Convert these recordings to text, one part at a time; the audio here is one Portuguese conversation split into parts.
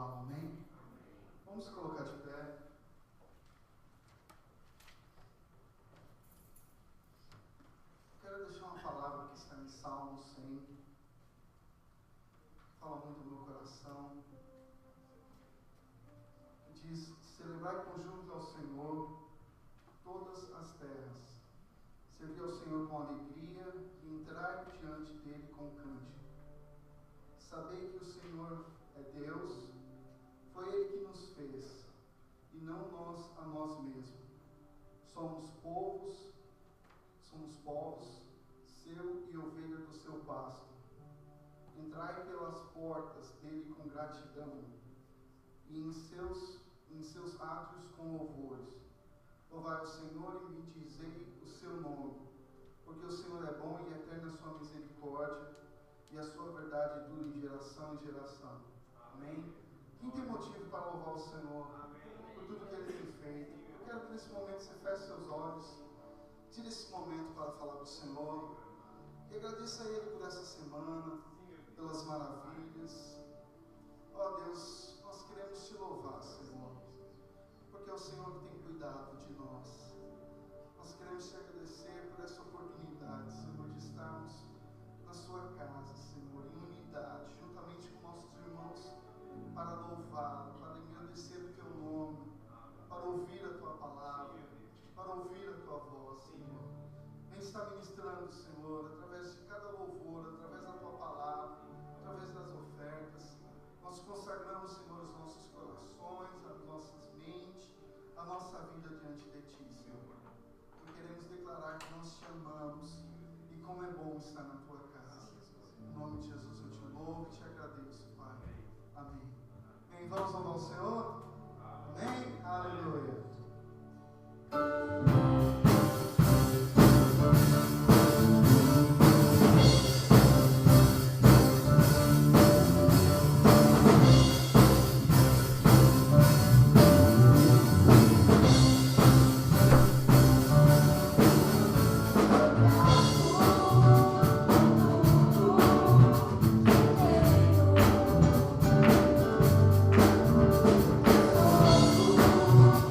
alma, amém? Vamos colocar de pé. Quero deixar uma palavra que está em Salmo 100. Fala muito no meu coração. Diz: celebrai com júbilo ao Senhor todas as terras. Servi ao Senhor com alegria e entrai diante dele com cântico. Sabei que o Senhor é Deus, foi Ele que nos fez, e não nós a nós mesmos. Somos povos, seu e ovelha do seu pasto. Entrai pelas portas dele com gratidão, e em seus átrios com louvores. Louvai ao Senhor e bendizei o seu nome, porque o Senhor é bom e eterna a sua misericórdia, e a sua verdade dura em geração em geração. Amém? Quem tem motivo para louvar o Senhor por tudo que Ele tem feito? Eu quero que nesse momento você feche seus olhos, tire esse momento para falar do Senhor, e agradeça a Ele por essa semana, pelas maravilhas. Ó Deus, nós queremos te louvar, Senhor, porque é o Senhor que tem cuidado de nós. Nós queremos te agradecer por essa oportunidade, Senhor, de estarmos na sua casa, Senhor, em unidade, juntamente com nossos irmãos, para louvar, para engrandecer o teu nome, para ouvir a tua palavra, para ouvir a tua voz, Senhor. Vem estar ministrando, Senhor, através de cada louvor, através da tua palavra, através das ofertas. Nós consagramos, Senhor, os nossos corações, as nossas mentes, a nossa vida diante de ti, Senhor. E queremos declarar que nós te amamos e como é bom estar na tua casa. Em nome de Jesus eu te louvo e te agradeço, Pai. Amém. Bem, vamos louvar o Senhor? Amém? Aleluia. Oh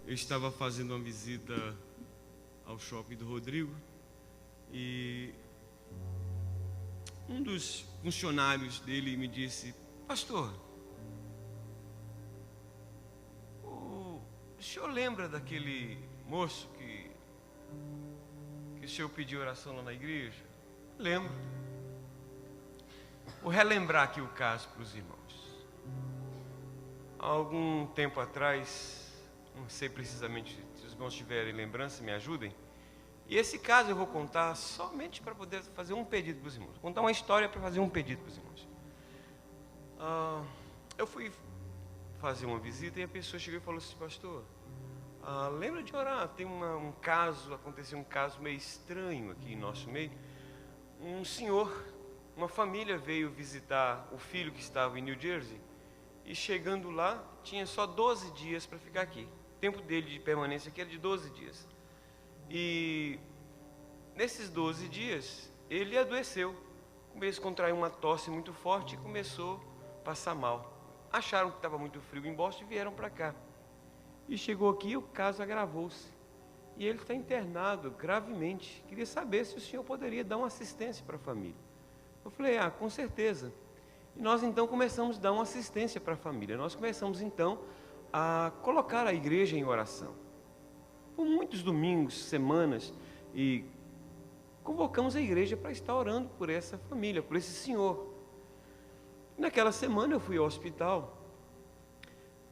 Eu estava fazendo uma visita ao shopping do Rodrigo e um dos funcionários dele me disse: pastor, o senhor lembra daquele moço que o senhor pediu oração lá na igreja? Lembro. Vou relembrar aqui o caso para os irmãos. Há algum tempo atrás, não sei precisamente, se os irmãos tiverem lembrança, me ajudem. E esse caso eu vou contar somente para poder fazer um pedido para os irmãos. Vou contar uma história para fazer um pedido para os irmãos. Eu fui fazer uma visita e a pessoa chegou e falou assim: pastor, lembra de orar? Tem aconteceu um caso meio estranho aqui em nosso meio. Um senhor, uma família veio visitar o filho que estava em New Jersey. E chegando lá, tinha só 12 dias para ficar aqui. O tempo dele de permanência aqui era de 12 dias. E nesses 12 dias, ele adoeceu. Começou a contrair uma tosse muito forte e começou a passar mal. Acharam que estava muito frio em Boston e vieram para cá. E chegou aqui e o caso agravou-se. E ele está internado gravemente. Queria saber se o senhor poderia dar uma assistência para a família. Eu falei: com certeza. E nós então começamos a dar uma assistência para a família. Nós começamos então a colocar a igreja em oração. Por muitos domingos, semanas, e convocamos a igreja para estar orando por essa família, por esse senhor. Naquela semana eu fui ao hospital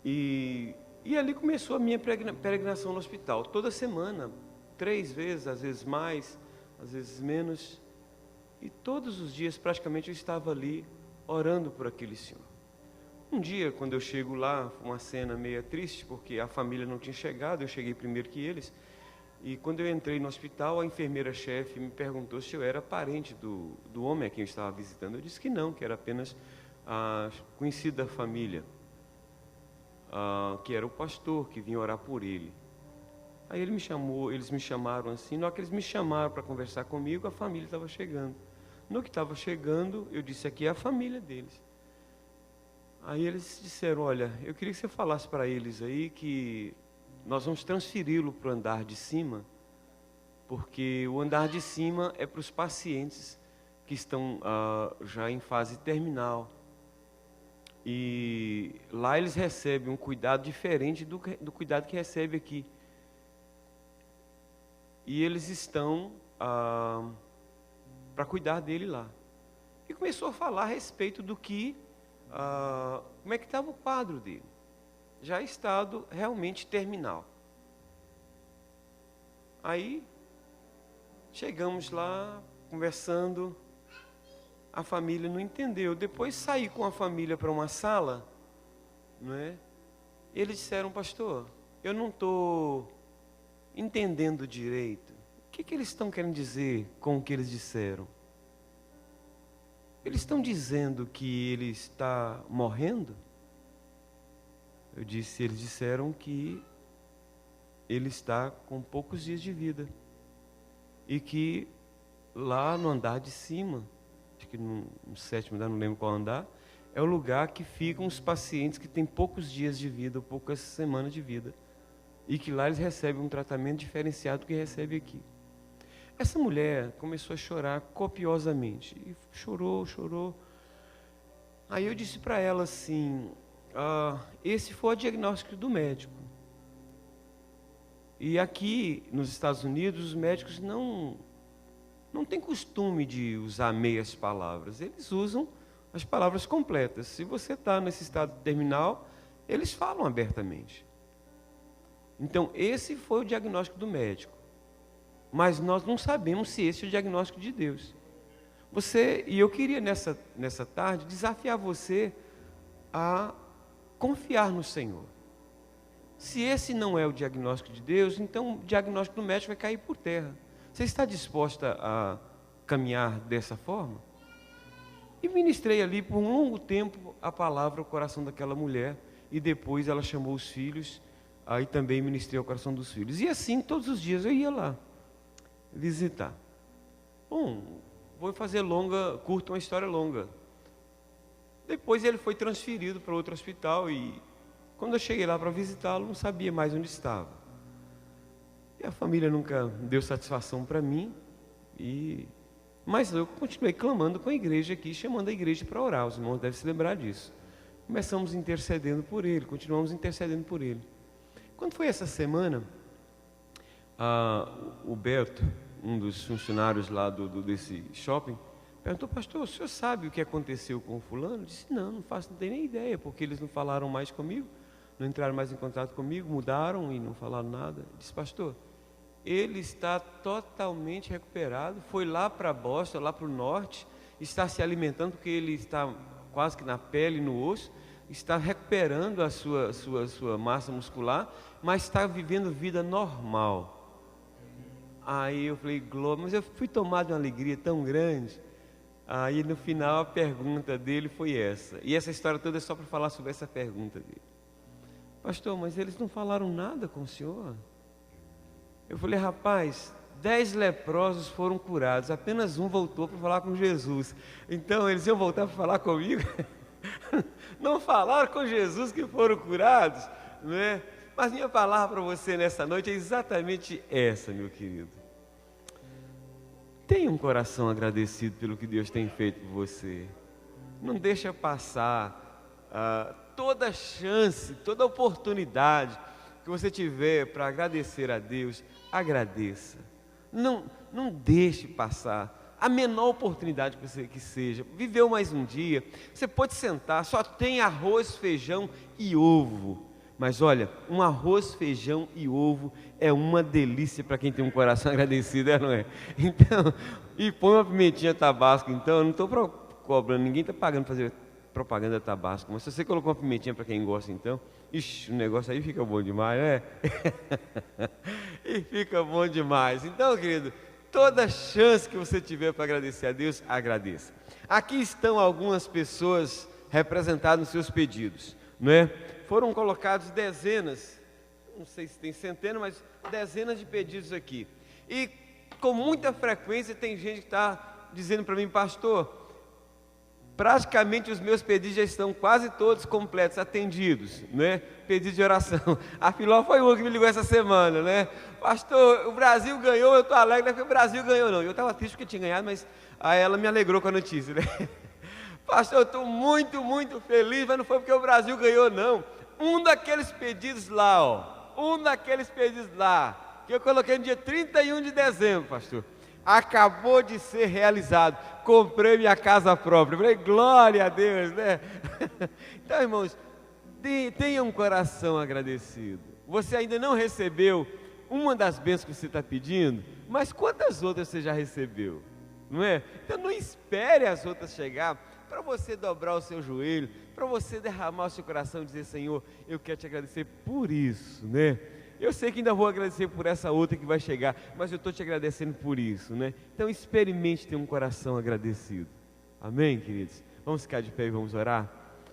e ali começou a minha peregrinação no hospital. Toda semana, 3 vezes, às vezes mais, às vezes menos. E todos os dias praticamente eu estava ali orando por aquele senhor. Um dia, quando eu chego lá, foi uma cena meio triste, porque a família não tinha chegado, eu cheguei primeiro que eles. E quando eu entrei no hospital, a enfermeira-chefe me perguntou se eu era parente do homem a quem eu estava visitando. Eu disse que não, que era apenas conhecido da família, que era o pastor que vinha orar por ele. Aí eles me chamaram assim. Na hora que eles me chamaram para conversar comigo, a família estava chegando. No que estava chegando, eu disse: aqui é a família deles. Aí eles disseram: olha, eu queria que você falasse para eles aí que nós vamos transferi-lo para o andar de cima, porque o andar de cima é para os pacientes que estão já em fase terminal. E lá eles recebem um cuidado diferente do cuidado que recebe aqui. E eles estão para cuidar dele lá. E começou a falar a respeito do que, como é que estava o quadro dele. Já estado realmente terminal. Aí, chegamos lá, conversando, a família não entendeu. Depois saí com a família para uma sala, não é? Eles disseram: pastor, eu não estou entendendo direito. O que eles estão querendo dizer com o que eles disseram? Eles estão dizendo que ele está morrendo? Eu disse: eles disseram que ele está com poucos dias de vida. E que lá no andar de cima, acho que no 7º andar, não lembro qual andar, é o lugar que ficam os pacientes que têm poucos dias de vida, ou poucas semanas de vida. E que lá eles recebem um tratamento diferenciado do que recebe aqui. Essa mulher começou a chorar copiosamente. E chorou. Aí eu disse para ela assim: esse foi o diagnóstico do médico. E aqui nos Estados Unidos, os médicos não têm costume de usar meias palavras. Eles usam as palavras completas. Se você está nesse estado terminal, eles falam abertamente. Então, esse foi o diagnóstico do médico. Mas nós não sabemos se esse é o diagnóstico de Deus. E eu queria nessa tarde desafiar você a confiar no Senhor. Se esse não é o diagnóstico de Deus, então o diagnóstico do médico vai cair por terra. Você está disposta a caminhar dessa forma? E ministrei ali por um longo tempo a palavra ao coração daquela mulher. E depois ela chamou os filhos, aí também ministrei ao coração dos filhos. E assim, todos os dias eu ia lá visitar. Bom, vou fazer curta uma história longa. Depois ele foi transferido para outro hospital e quando eu cheguei lá para visitá-lo, não sabia mais onde estava. a família nunca deu satisfação para mim, mas eu continuei clamando com a igreja aqui, chamando a igreja para orar. Os irmãos devem se lembrar disso. Começamos intercedendo por ele, continuamos intercedendo por ele. Quando foi essa semana, o Beto, um dos funcionários lá desse shopping, perguntou: pastor, o senhor sabe o que aconteceu com o fulano? Eu disse: não tenho nem ideia, porque eles não falaram mais comigo, não entraram mais em contato comigo, mudaram e não falaram nada. Eu disse: pastor, ele está totalmente recuperado, foi lá para Boston, lá para o norte, está se alimentando, porque ele está quase que na pele, no osso, está recuperando a sua massa muscular, mas está vivendo vida normal. Aí eu falei: glória, mas eu fui tomado de uma alegria tão grande. Aí no final a pergunta dele foi essa, e essa história toda é só para falar sobre essa pergunta dele: pastor, mas eles não falaram nada com o senhor? Eu falei: rapaz, 10 leprosos foram curados, apenas um voltou para falar com Jesus. Então eles iam voltar para falar comigo? Não falaram com Jesus que foram curados, não é? Mas minha palavra para você nessa noite é exatamente essa, meu querido. Tenha um coração agradecido pelo que Deus tem feito por você. Não deixa passar toda chance, toda oportunidade que você tiver para agradecer a Deus, agradeça. Não deixe passar a menor oportunidade que seja. Viveu mais um dia, você pode sentar, só tem arroz, feijão e ovo. Mas olha, um arroz, feijão e ovo é uma delícia para quem tem um coração agradecido, não é? Então, e põe uma pimentinha Tabasco. Então, eu não estou cobrando, ninguém está pagando para fazer propaganda Tabasco, mas se você colocou uma pimentinha para quem gosta, então, ixi, o negócio aí fica bom demais, né? E fica bom demais. Então, querido, toda chance que você tiver para agradecer a Deus, agradeça. Aqui estão algumas pessoas representadas nos seus pedidos, não é? Foram colocados dezenas, não sei se tem centenas, mas dezenas de pedidos aqui. E com muita frequência tem gente que está dizendo para mim: pastor, praticamente os meus pedidos já estão quase todos completos, atendidos, né? Pedido de oração. A Filó foi uma que me ligou essa semana, né? Pastor, o Brasil ganhou, eu estou alegre, não é que o Brasil ganhou não. Eu estava triste porque tinha ganhado, mas aí ela me alegrou com a notícia, né? Pastor, eu estou muito, muito feliz, mas não foi porque o Brasil ganhou não. Um daqueles pedidos lá, que eu coloquei no dia 31 de dezembro, pastor, acabou de ser realizado. Comprei minha casa própria. Eu falei: glória a Deus, né? Então, irmãos, tenha um coração agradecido. Você ainda não recebeu uma das bênçãos que você está pedindo, mas quantas outras você já recebeu? Não é? Então não espere as outras chegar para você dobrar o seu joelho, para você derramar o seu coração e dizer: Senhor, eu quero te agradecer por isso, né? Eu sei que ainda vou agradecer por essa outra que vai chegar, mas eu estou te agradecendo por isso, né? Então experimente ter um coração agradecido. Amém, queridos? Vamos ficar de pé e vamos orar?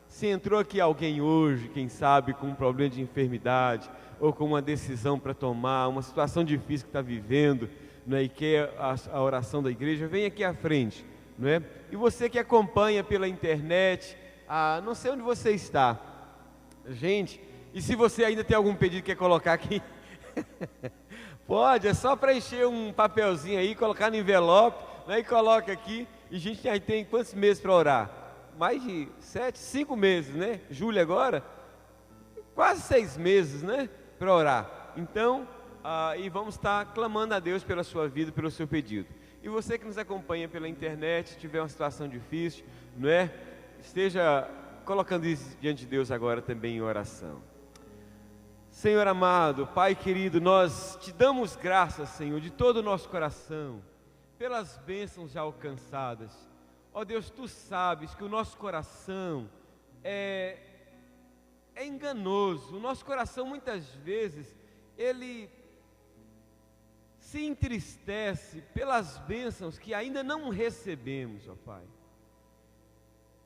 Se entrou aqui alguém hoje, quem sabe com um problema de enfermidade, ou com uma decisão para tomar, uma situação difícil que está vivendo, né, e quer a oração da igreja, vem aqui à frente, não é? E você que acompanha pela internet, não sei onde você está, gente, e se você ainda tem algum pedido que quer colocar aqui, pode, é só preencher um papelzinho aí, colocar no envelope, né, e coloca aqui, e a gente aí tem quantos meses para orar? Mais de 5 meses, né? Julho agora, quase 6 meses, né? Para orar. Então, e vamos estar clamando a Deus pela sua vida, pelo seu pedido. E você que nos acompanha pela internet, tiver uma situação difícil, não é? Esteja colocando isso diante de Deus agora também em oração. Senhor amado, Pai querido, nós te damos graças, Senhor, de todo o nosso coração, pelas bênçãos já alcançadas. Ó Deus, Tu sabes que o nosso coração é enganoso. O nosso coração muitas vezes, ele se entristece pelas bênçãos que ainda não recebemos, ó Pai.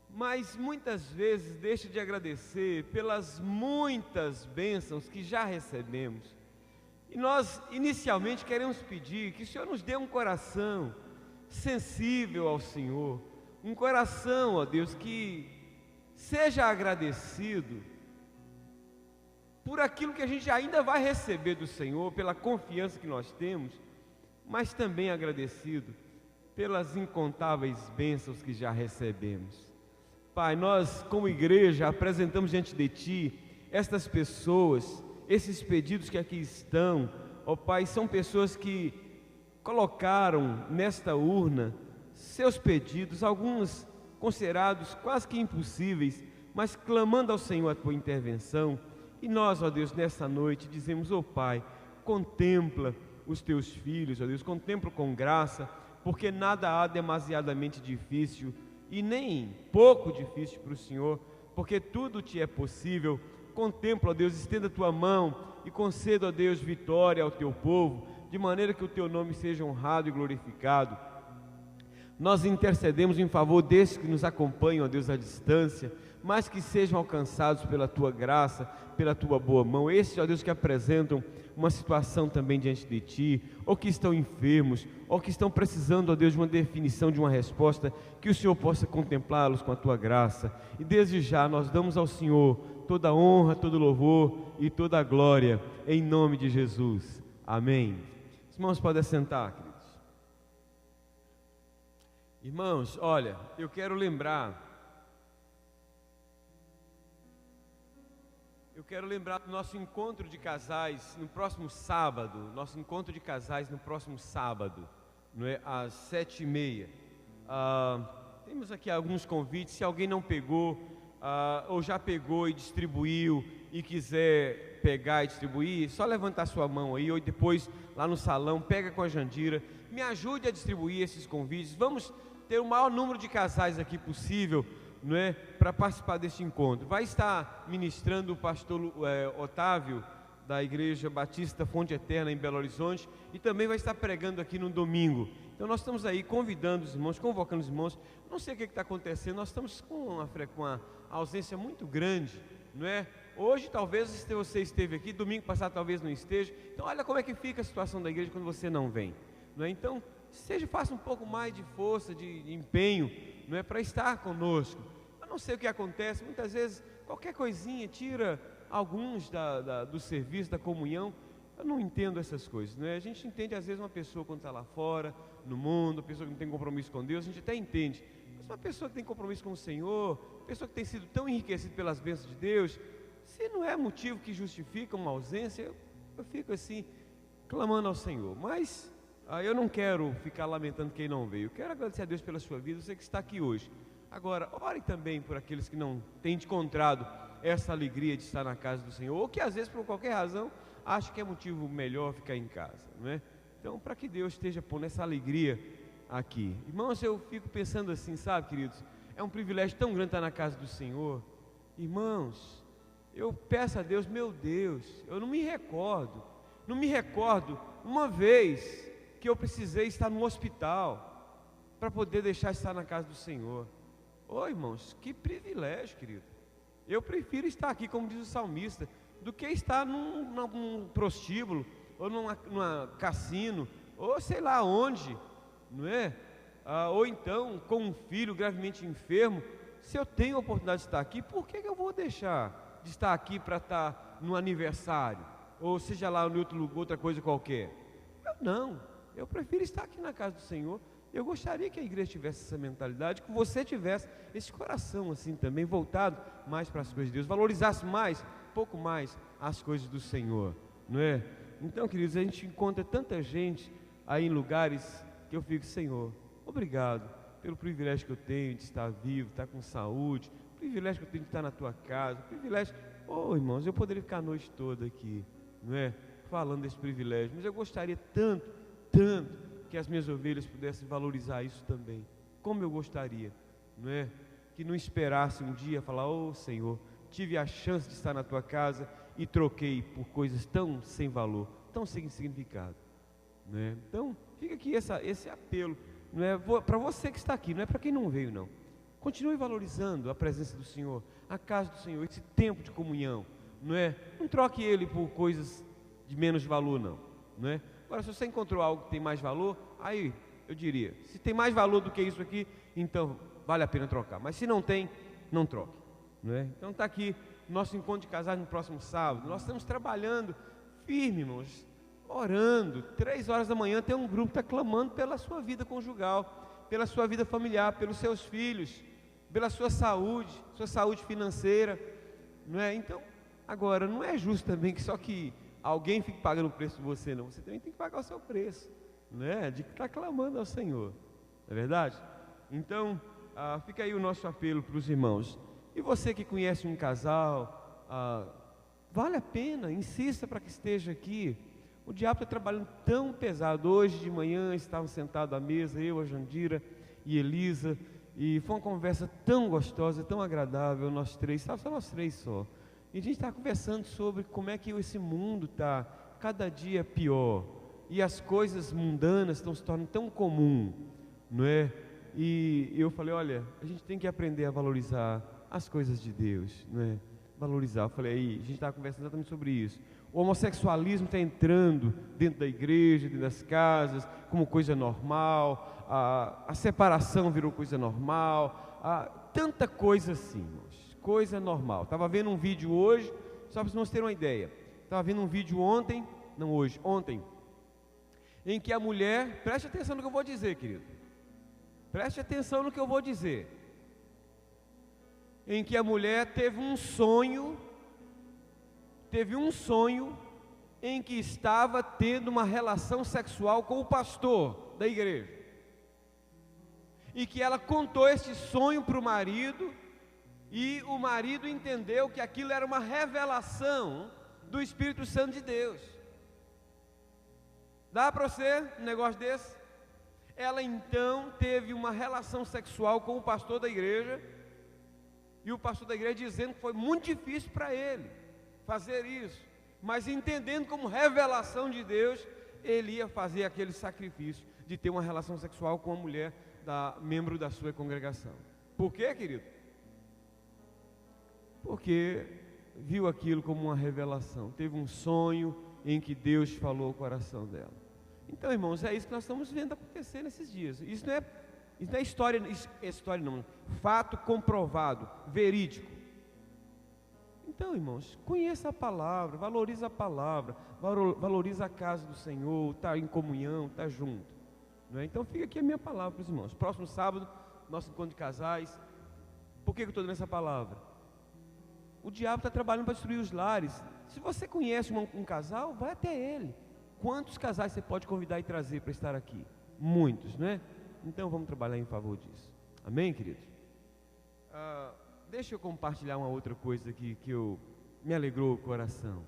Mas muitas vezes deixa de agradecer pelas muitas bênçãos que já recebemos. E nós inicialmente queremos pedir que o Senhor nos dê um coração sensível ao Senhor, um coração, ó Deus, que seja agradecido por aquilo que a gente ainda vai receber do Senhor, pela confiança que nós temos, mas também agradecido pelas incontáveis bênçãos que já recebemos. Pai, nós como igreja apresentamos diante de Ti estas pessoas, esses pedidos que aqui estão, ó Pai, são pessoas que colocaram nesta urna seus pedidos, alguns considerados quase que impossíveis, mas clamando ao Senhor a Tua intervenção. E nós, ó Deus, nessa noite dizemos, ó Pai, contempla os Teus filhos, ó Deus, contempla com graça, porque nada há demasiadamente difícil e nem pouco difícil para o Senhor, porque tudo Te é possível. Contempla, ó Deus, estenda a Tua mão e conceda, ó Deus, vitória ao Teu povo, de maneira que o Teu nome seja honrado e glorificado. Nós intercedemos em favor desses que nos acompanham, ó Deus, à distância, mas que sejam alcançados pela Tua graça, pela Tua boa mão. Esses, ó Deus, que apresentam uma situação também diante de Ti, ou que estão enfermos, ou que estão precisando, ó Deus, de uma definição, de uma resposta, que o Senhor possa contemplá-los com a Tua graça. E desde já nós damos ao Senhor toda a honra, todo o louvor e toda a glória, em nome de Jesus. Amém. Os irmãos podem assentar, queridos. Irmãos, olha, eu quero lembrar do nosso encontro de casais no próximo sábado, não é? Às 7h30. Temos aqui alguns convites, se alguém não pegou, ou já pegou e distribuiu, e quiser pegar e distribuir, só levantar sua mão aí, ou depois lá no salão, pega com a Jandira, me ajude a distribuir esses convites. Vamos ter o maior número de casais aqui possível, não é, para participar deste encontro. Vai estar ministrando o pastor Otávio, da Igreja Batista Fonte Eterna em Belo Horizonte, e também vai estar pregando aqui no domingo. Então nós estamos aí convidando os irmãos, convocando os irmãos. Não sei o que está acontecendo, nós estamos com uma ausência muito grande, não é? Hoje talvez você esteve aqui, domingo passado talvez não esteja. Então olha como é que fica a situação da igreja quando você não vem, não é? Então faça um pouco mais de força, de empenho, não é, para estar conosco. Eu não sei o que acontece, muitas vezes qualquer coisinha tira alguns do serviço, da comunhão. Eu não entendo essas coisas, não é? A gente entende às vezes uma pessoa quando está lá fora, no mundo, uma pessoa que não tem compromisso com Deus, a gente até entende. Mas uma pessoa que tem compromisso com o Senhor, pessoa que tem sido tão enriquecida pelas bênçãos de Deus, se não é motivo que justifica uma ausência, eu fico assim, clamando ao Senhor. Mas eu não quero ficar lamentando quem não veio. Eu quero agradecer a Deus pela sua vida, você que está aqui hoje. Agora, ore também por aqueles que não têm encontrado essa alegria de estar na casa do Senhor, ou que às vezes por qualquer razão acham que é motivo melhor ficar em casa, não é? Então, para que Deus esteja pondo essa alegria aqui. Irmãos, eu fico pensando assim, sabe, queridos, é um privilégio tão grande estar na casa do Senhor. Irmãos, eu peço a Deus, meu Deus, eu não me recordo uma vez que eu precisei estar no hospital para poder deixar estar na casa do Senhor. Ô irmãos, que privilégio, querido. Eu prefiro estar aqui, como diz o salmista, do que estar num prostíbulo, ou numa cassino, ou sei lá onde, não é? Ou então com um filho gravemente enfermo. Se eu tenho a oportunidade de estar aqui, por que eu vou deixar de estar aqui para estar no aniversário, ou seja lá em outra coisa qualquer? Eu prefiro estar aqui na casa do Senhor. Eu gostaria que a igreja tivesse essa mentalidade, que você tivesse esse coração assim também, voltado mais para as coisas de Deus, valorizasse um pouco mais as coisas do Senhor, não é? Então, queridos, a gente encontra tanta gente aí em lugares que eu fico, Senhor, obrigado pelo privilégio que eu tenho de estar vivo, estar com saúde, o privilégio que eu tenho de estar na tua casa, o privilégio, irmãos, eu poderia ficar a noite toda aqui, não é? Falando desse privilégio, mas eu gostaria tanto que as minhas ovelhas pudessem valorizar isso também, como eu gostaria, não é? Que não esperasse um dia falar, Senhor, tive a chance de estar na tua casa e troquei por coisas tão sem valor, tão sem significado, não é? Então, fica aqui esse apelo, não é? Para você que está aqui, não é para quem não veio, não. Continue valorizando a presença do Senhor, a casa do Senhor, esse tempo de comunhão, não é? Não troque ele por coisas de menos valor, não é? Agora, se você encontrou algo que tem mais valor, aí eu diria, se tem mais valor do que isso aqui, então vale a pena trocar. Mas se não tem, não troque, não é? Então está aqui nosso encontro de casais no próximo sábado. Nós estamos trabalhando firme, irmãos, orando. 3 horas da manhã tem um grupo que está clamando pela sua vida conjugal, pela sua vida familiar, pelos seus filhos, pela sua saúde financeira, não é? Então, agora, não é justo também que só que alguém fique pagando o preço de você, não. Você também tem que pagar o seu preço, não é? De que está clamando ao Senhor, não é verdade? Então, fica aí o nosso apelo para os irmãos. E você que conhece um casal, vale a pena, insista para que esteja aqui. O diabo está trabalhando tão pesado. Hoje de manhã estavam sentados à mesa, eu, a Jandira e Elisa, e foi uma conversa tão gostosa, tão agradável, nós três, só nós três só. E a gente está conversando sobre como é que esse mundo está cada dia pior, e as coisas mundanas estão se tornando tão comum, não é? E eu falei, olha, a gente tem que aprender a valorizar as coisas de Deus, não é? Valorizar. Eu falei, aí, a gente está conversando exatamente sobre isso. O homossexualismo está entrando dentro da igreja, dentro das casas, como coisa normal, a separação virou coisa normal, tanta coisa assim, irmãos, coisa normal. Estava vendo um vídeo hoje, só para vocês terem uma ideia, estava vendo um vídeo ontem, em que a mulher, preste atenção no que eu vou dizer, querido, preste atenção no que eu vou dizer, em que a mulher teve um sonho em que estava tendo uma relação sexual com o pastor da igreja, e que ela contou esse sonho para o marido, e o marido entendeu que aquilo era uma revelação do Espírito Santo de Deus. Dá para você um negócio desse? Ela então teve uma relação sexual com o pastor da igreja, e o pastor da igreja dizendo que foi muito difícil para ele fazer isso, mas entendendo como revelação de Deus, ele ia fazer aquele sacrifício de ter uma relação sexual com uma mulher, membro da sua congregação. Por quê, querido? Porque viu aquilo como uma revelação, teve um sonho em que Deus falou ao coração dela. Então, irmãos, é isso que nós estamos vendo acontecer nesses dias. Isso não é história, fato comprovado, verídico. Então, irmãos, conheça a palavra, valoriza a casa do Senhor, está em comunhão, está junto, não é? Então fica aqui a minha palavra para os irmãos. Próximo sábado, nosso encontro de casais. Por que eu estou dando essa palavra? O diabo está trabalhando para destruir os lares. Se você conhece um casal, vai até ele. Quantos casais você pode convidar e trazer para estar aqui? Muitos, não é? Então vamos trabalhar em favor disso. Amém, queridos? Deixa eu compartilhar uma outra coisa aqui que me alegrou o coração.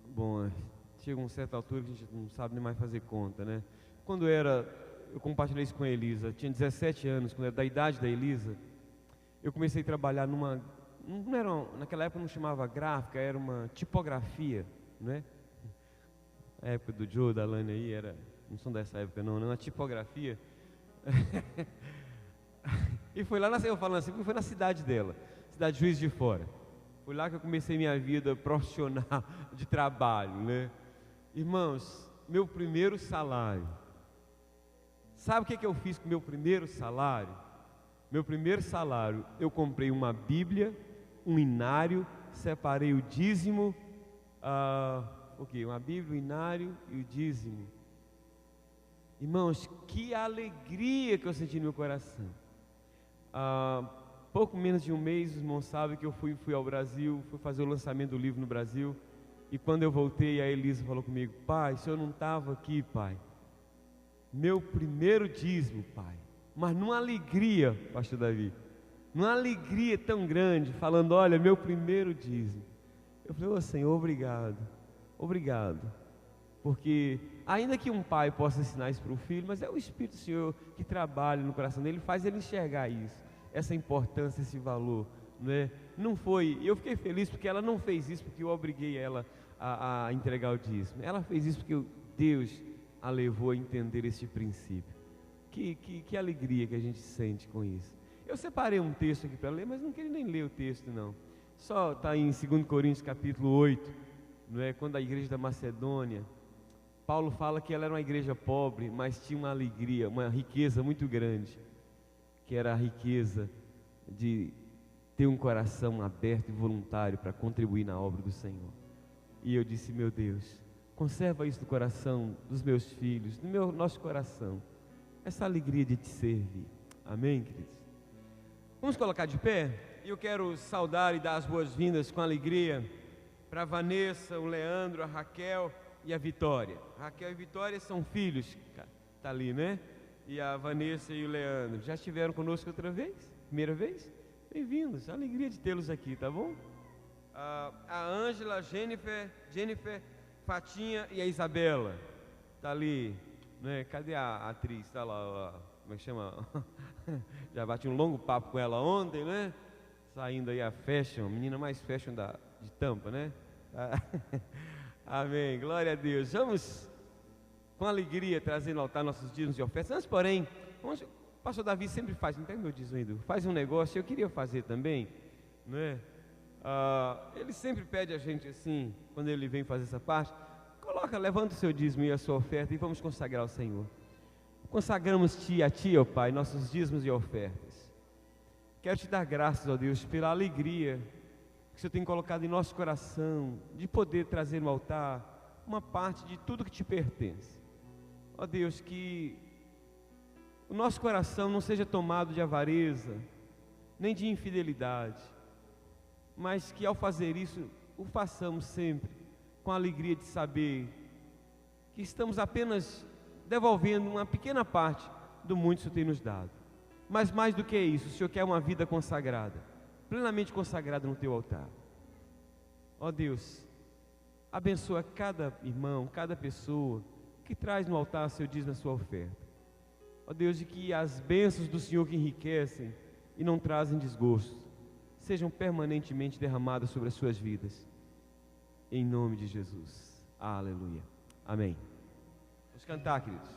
Bom, chega uma certa altura que a gente não sabe nem mais fazer conta, né? Eu compartilhei isso com a Elisa, tinha 17 anos, quando era da idade da Elisa, eu comecei a trabalhar naquela época não chamava gráfica, era uma tipografia, né? A época do Joe, da Lani aí, não são dessa época não, uma tipografia. E foi lá, eu falando assim, foi na cidade dela, cidade de Juiz de Fora. Foi lá que eu comecei minha vida profissional de trabalho, né? Irmãos, meu primeiro salário. Sabe o que eu fiz com o meu primeiro salário? Meu primeiro salário, eu comprei uma Bíblia, um inário, separei o dízimo, uma Bíblia, o inário e o dízimo. Irmãos, que alegria que eu senti no meu coração. Pouco menos de um mês, os irmãos sabem que eu fui ao Brasil, fui fazer o lançamento do livro no Brasil, e quando eu voltei, a Elisa falou comigo: pai, o senhor não estava aqui, pai. Meu primeiro dízimo, pai. Mas numa alegria, pastor Davi, numa alegria tão grande, falando: olha, meu primeiro dízimo. Eu falei: Senhor, obrigado, porque ainda que um pai possa ensinar isso para o filho, mas é o Espírito do Senhor que trabalha no coração dele, faz ele enxergar isso, essa importância, esse valor, né? Não foi, eu fiquei feliz porque ela não fez isso porque eu obriguei ela a entregar o dízimo, ela fez isso porque Deus a levou a entender esse princípio. Que alegria que a gente sente com isso. Eu separei um texto aqui para ler, mas não queria nem ler o texto não, só está em 2 Coríntios capítulo 8, não é? Quando a igreja da Macedônia, Paulo fala que ela era uma igreja pobre, mas tinha uma alegria, uma riqueza muito grande, que era a riqueza de ter um coração aberto e voluntário para contribuir na obra do Senhor. E eu disse: meu Deus, conserva isso no coração dos meus filhos, no nosso coração, essa alegria de te servir. Amém, queridos? Vamos colocar de pé? Eu quero saudar e dar as boas-vindas com alegria para a Vanessa, o Leandro, a Raquel e a Vitória. Raquel e Vitória são filhos, tá ali, né? E a Vanessa e o Leandro já estiveram conosco outra vez? Primeira vez? Bem-vindos, alegria de tê-los aqui, tá bom? A Ângela, Jennifer, Fatinha e a Isabela, tá ali, né? Cadê a atriz? Tá lá, como é que chama? Já bati um longo papo com ela ontem, né? Saindo aí a fashion, menina mais fashion de Tampa, né? Amém, glória a Deus. Vamos com alegria trazer no altar nossos dízimos e ofertas. Antes, porém, o pastor Davi sempre faz, não tem meu dízimo ainda, faz um negócio, eu queria fazer também, né? Ele sempre pede a gente assim, quando ele vem fazer essa parte, levanta o seu dízimo e a sua oferta e vamos consagrar ao Senhor. Consagramos a Ti, ó Pai, nossos dízimos e ofertas. Quero Te dar graças, ó Deus, pela alegria que o Senhor tem colocado em nosso coração, de poder trazer no altar uma parte de tudo que Te pertence. Ó Deus, que o nosso coração não seja tomado de avareza, nem de infidelidade, mas que ao fazer isso, o façamos sempre com a alegria de saber que estamos apenas devolvendo uma pequena parte do muito que o Senhor tem nos dado. Mas mais do que isso, o Senhor quer uma vida consagrada, plenamente consagrada no Teu altar. Ó Deus, abençoa cada irmão, cada pessoa que traz no altar seu dízimo e a sua oferta. Ó Deus, de que as bênçãos do Senhor que enriquecem e não trazem desgosto, sejam permanentemente derramadas sobre as suas vidas. Em nome de Jesus. Aleluia. Amém. Vamos cantar, queridos.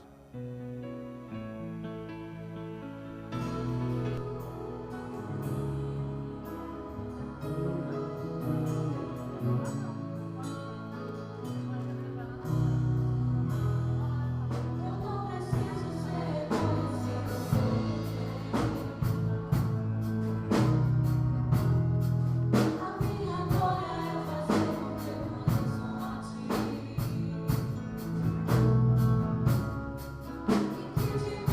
Que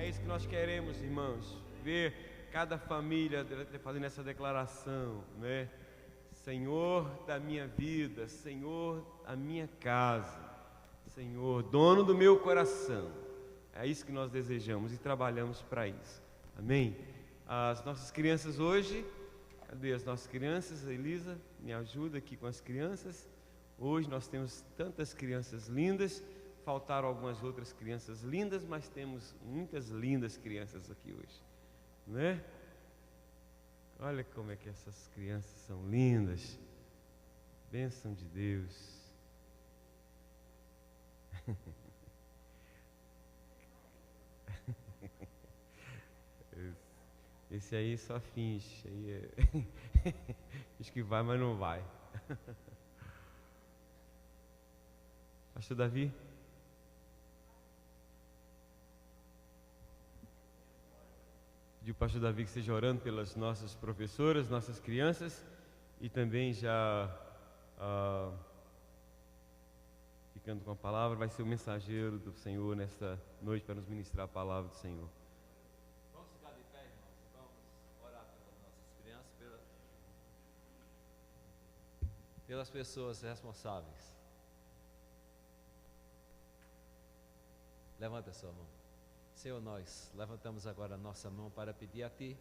É isso que nós queremos, irmãos, ver cada família fazendo essa declaração, né? Senhor da minha vida, Senhor da minha casa, Senhor, dono do meu coração. É isso que nós desejamos e trabalhamos para isso. Amém? As nossas crianças hoje, cadê as nossas crianças? Elisa, me ajuda aqui com as crianças. Hoje nós temos tantas crianças lindas, faltaram algumas outras crianças lindas, mas temos muitas lindas crianças aqui hoje, né? Olha como é que essas crianças são lindas, bênção de Deus. Esse aí só finge, diz que vai, mas não vai. Pastor Davi? Pediu o pastor Davi que esteja orando pelas nossas professoras, nossas crianças, e também já ficando com a palavra, vai ser o mensageiro do Senhor nesta noite para nos ministrar a palavra do Senhor. Vamos ficar de pé, irmãos, vamos orar pelas nossas crianças, pelas pessoas responsáveis. Levanta a sua mão. Senhor, nós levantamos agora a nossa mão para pedir a Ti,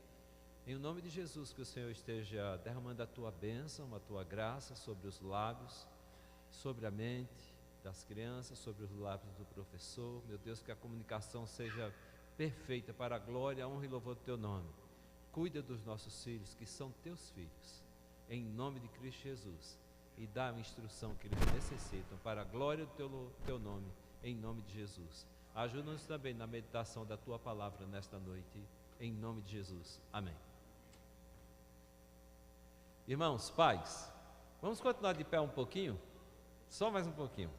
em nome de Jesus, que o Senhor esteja derramando a Tua bênção, a Tua graça sobre os lábios, sobre a mente das crianças, sobre os lábios do professor. Meu Deus, que a comunicação seja perfeita para a glória, a honra e louvor do Teu nome. Cuida dos nossos filhos, que são Teus filhos, em nome de Cristo Jesus, e dá a instrução que eles necessitam para a glória do Teu nome, em nome de Jesus. Ajuda-nos também na meditação da Tua palavra nesta noite, em nome de Jesus. Amém. Irmãos, pais, vamos continuar de pé um pouquinho? Só mais um pouquinho.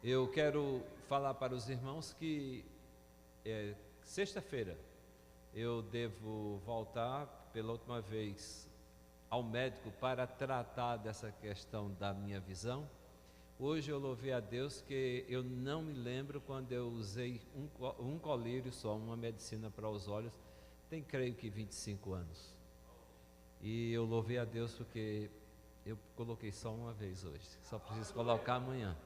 Eu quero falar para os irmãos que sexta-feira eu devo voltar pela última vez ao médico para tratar dessa questão da minha visão. Hoje eu louvei a Deus que eu não me lembro quando eu usei um colírio só, uma medicina para os olhos, tem creio que 25 anos. E eu louvei a Deus porque eu coloquei só uma vez hoje, só preciso colocar amanhã.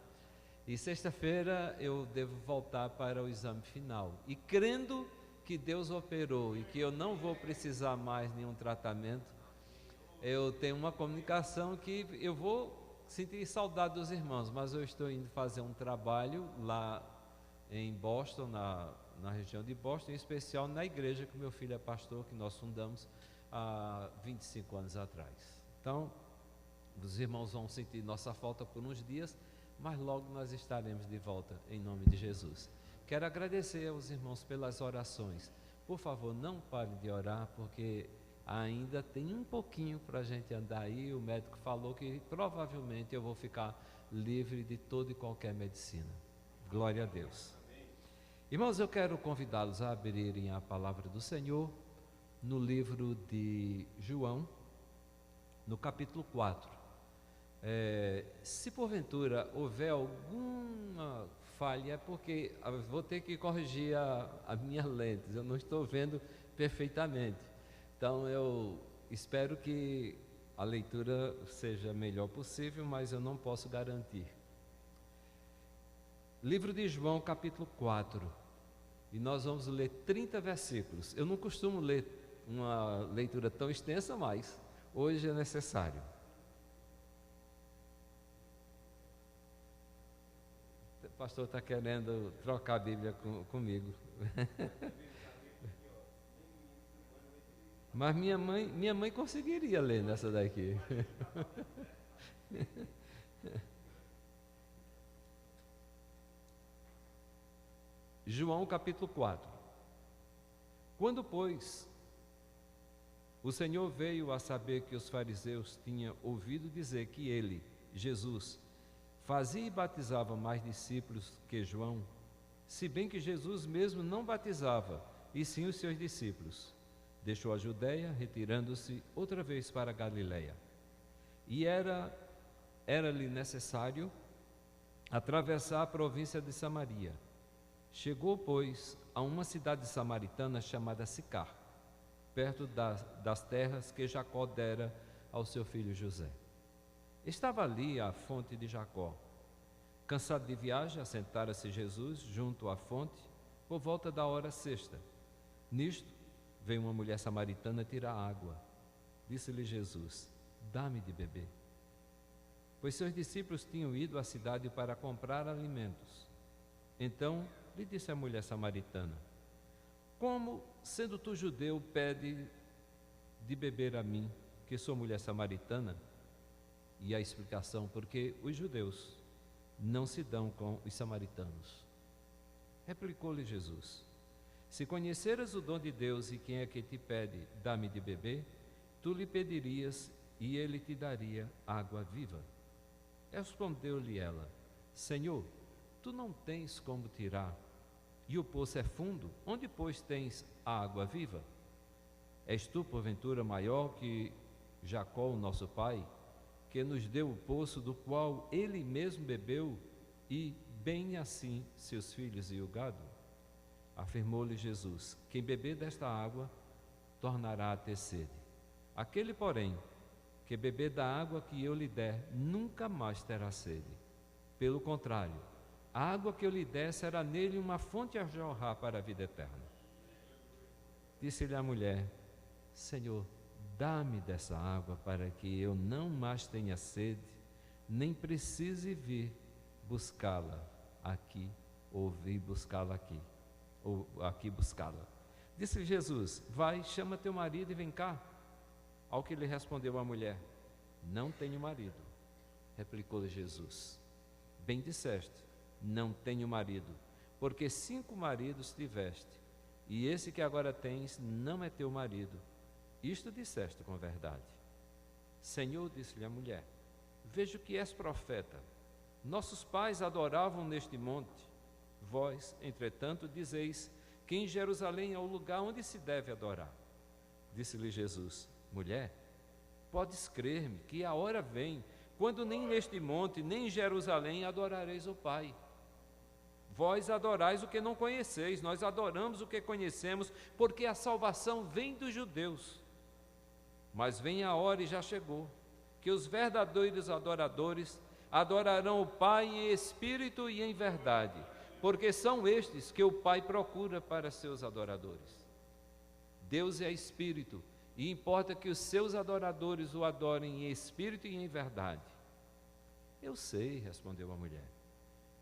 E sexta-feira eu devo voltar para o exame final. E crendo que Deus operou e que eu não vou precisar mais nenhum tratamento, eu tenho uma comunicação que eu vou sentir saudade dos irmãos, mas eu estou indo fazer um trabalho lá em Boston, na região de Boston, em especial na igreja que meu filho é pastor, que nós fundamos há 25 anos atrás. Então, os irmãos vão sentir nossa falta por uns dias, mas logo nós estaremos de volta em nome de Jesus. Quero agradecer aos irmãos pelas orações. Por favor, não pare de orar, porque ainda tem um pouquinho para a gente andar aí. O médico falou que provavelmente eu vou ficar livre de toda e qualquer medicina. Glória a Deus. Irmãos, eu quero convidá-los a abrirem a palavra do Senhor no livro de João, no capítulo 4. Se porventura houver alguma falha, é porque eu vou ter que corrigir a minha lente, eu não estou vendo perfeitamente. Então eu espero que a leitura seja a melhor possível, mas eu não posso garantir. Livro de João, capítulo 4, e nós vamos ler 30 versículos. Eu não costumo ler uma leitura tão extensa, mas hoje é necessário. O pastor está querendo trocar a Bíblia comigo. Mas minha mãe conseguiria ler nessa daqui. João capítulo 4. Quando, pois, o Senhor veio a saber que os fariseus tinham ouvido dizer que ele, Jesus, fazia e batizava mais discípulos que João, se bem que Jesus mesmo não batizava, e sim os seus discípulos, deixou a Judeia, retirando-se outra vez para a Galileia. E era-lhe necessário atravessar a província de Samaria. Chegou, pois, a uma cidade samaritana chamada Sicar, perto das terras que Jacó dera ao seu filho José. Estava ali a fonte de Jacó. Cansado de viagem, assentara-se Jesus junto à fonte por volta da hora sexta. Nisto, veio uma mulher samaritana tirar água. Disse-lhe Jesus: dá-me de beber. Pois seus discípulos tinham ido à cidade para comprar alimentos. Então lhe disse a mulher samaritana: como, sendo tu judeu, pede de beber a mim, que sou mulher samaritana? E a explicação: porque os judeus não se dão com os samaritanos. Replicou-lhe Jesus: se conheceras o dom de Deus e quem é que te pede, dá-me de beber, tu lhe pedirias e ele te daria água viva. Respondeu-lhe ela: Senhor, tu não tens como tirar, e o poço é fundo, onde, pois, tens a água viva? És tu, porventura, maior que Jacó, o nosso pai, que nos deu o poço do qual ele mesmo bebeu, e bem assim seus filhos e o gado? Afirmou-lhe Jesus: quem beber desta água tornará a ter sede. Aquele, porém, que beber da água que eu lhe der, nunca mais terá sede. Pelo contrário, a água que eu lhe der será nele uma fonte a jorrar para a vida eterna. Disse-lhe a mulher: Senhor, dá-me dessa água para que eu não mais tenha sede, nem precise vir buscá-la aqui, ou vir buscá-la aqui, ou aqui buscá-la. Disse-lhe Jesus: vai, chama teu marido e vem cá. Ao que lhe respondeu a mulher: não tenho marido. Replicou-lhe Jesus: bem disseste, não tenho marido, porque 5 maridos tiveste, e esse que agora tens não é teu marido. Isto disseste com verdade. Senhor, disse-lhe a mulher, vejo que és profeta. Nossos pais adoravam neste monte. Vós, entretanto, dizeis que em Jerusalém é o lugar onde se deve adorar. Disse-lhe Jesus: mulher, podes crer-me que a hora vem, quando nem neste monte, nem em Jerusalém adorareis o Pai. Vós adorais o que não conheceis, nós adoramos o que conhecemos, porque a salvação vem dos judeus. Mas vem a hora, e já chegou, que os verdadeiros adoradores adorarão o Pai em espírito e em verdade, porque são estes que o Pai procura para seus adoradores. Deus é espírito, e importa que os seus adoradores o adorem em espírito e em verdade. Eu sei, respondeu a mulher,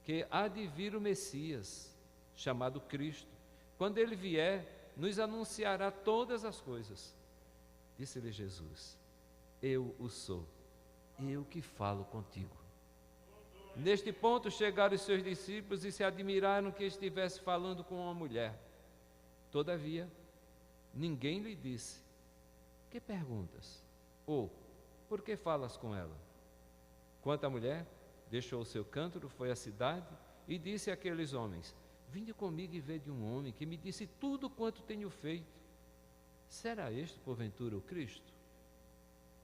que há de vir o Messias, chamado Cristo. Quando ele vier, nos anunciará todas as coisas. Disse-lhe Jesus: eu o sou, eu que falo contigo. Neste ponto chegaram os seus discípulos e se admiraram que estivesse falando com uma mulher. Todavia, ninguém lhe disse: que perguntas? Ou, por que falas com ela? Quanto à mulher, deixou o seu cântaro, foi à cidade e disse àqueles homens: vinde comigo e vede um homem que me disse tudo quanto tenho feito. Será este, porventura, o Cristo?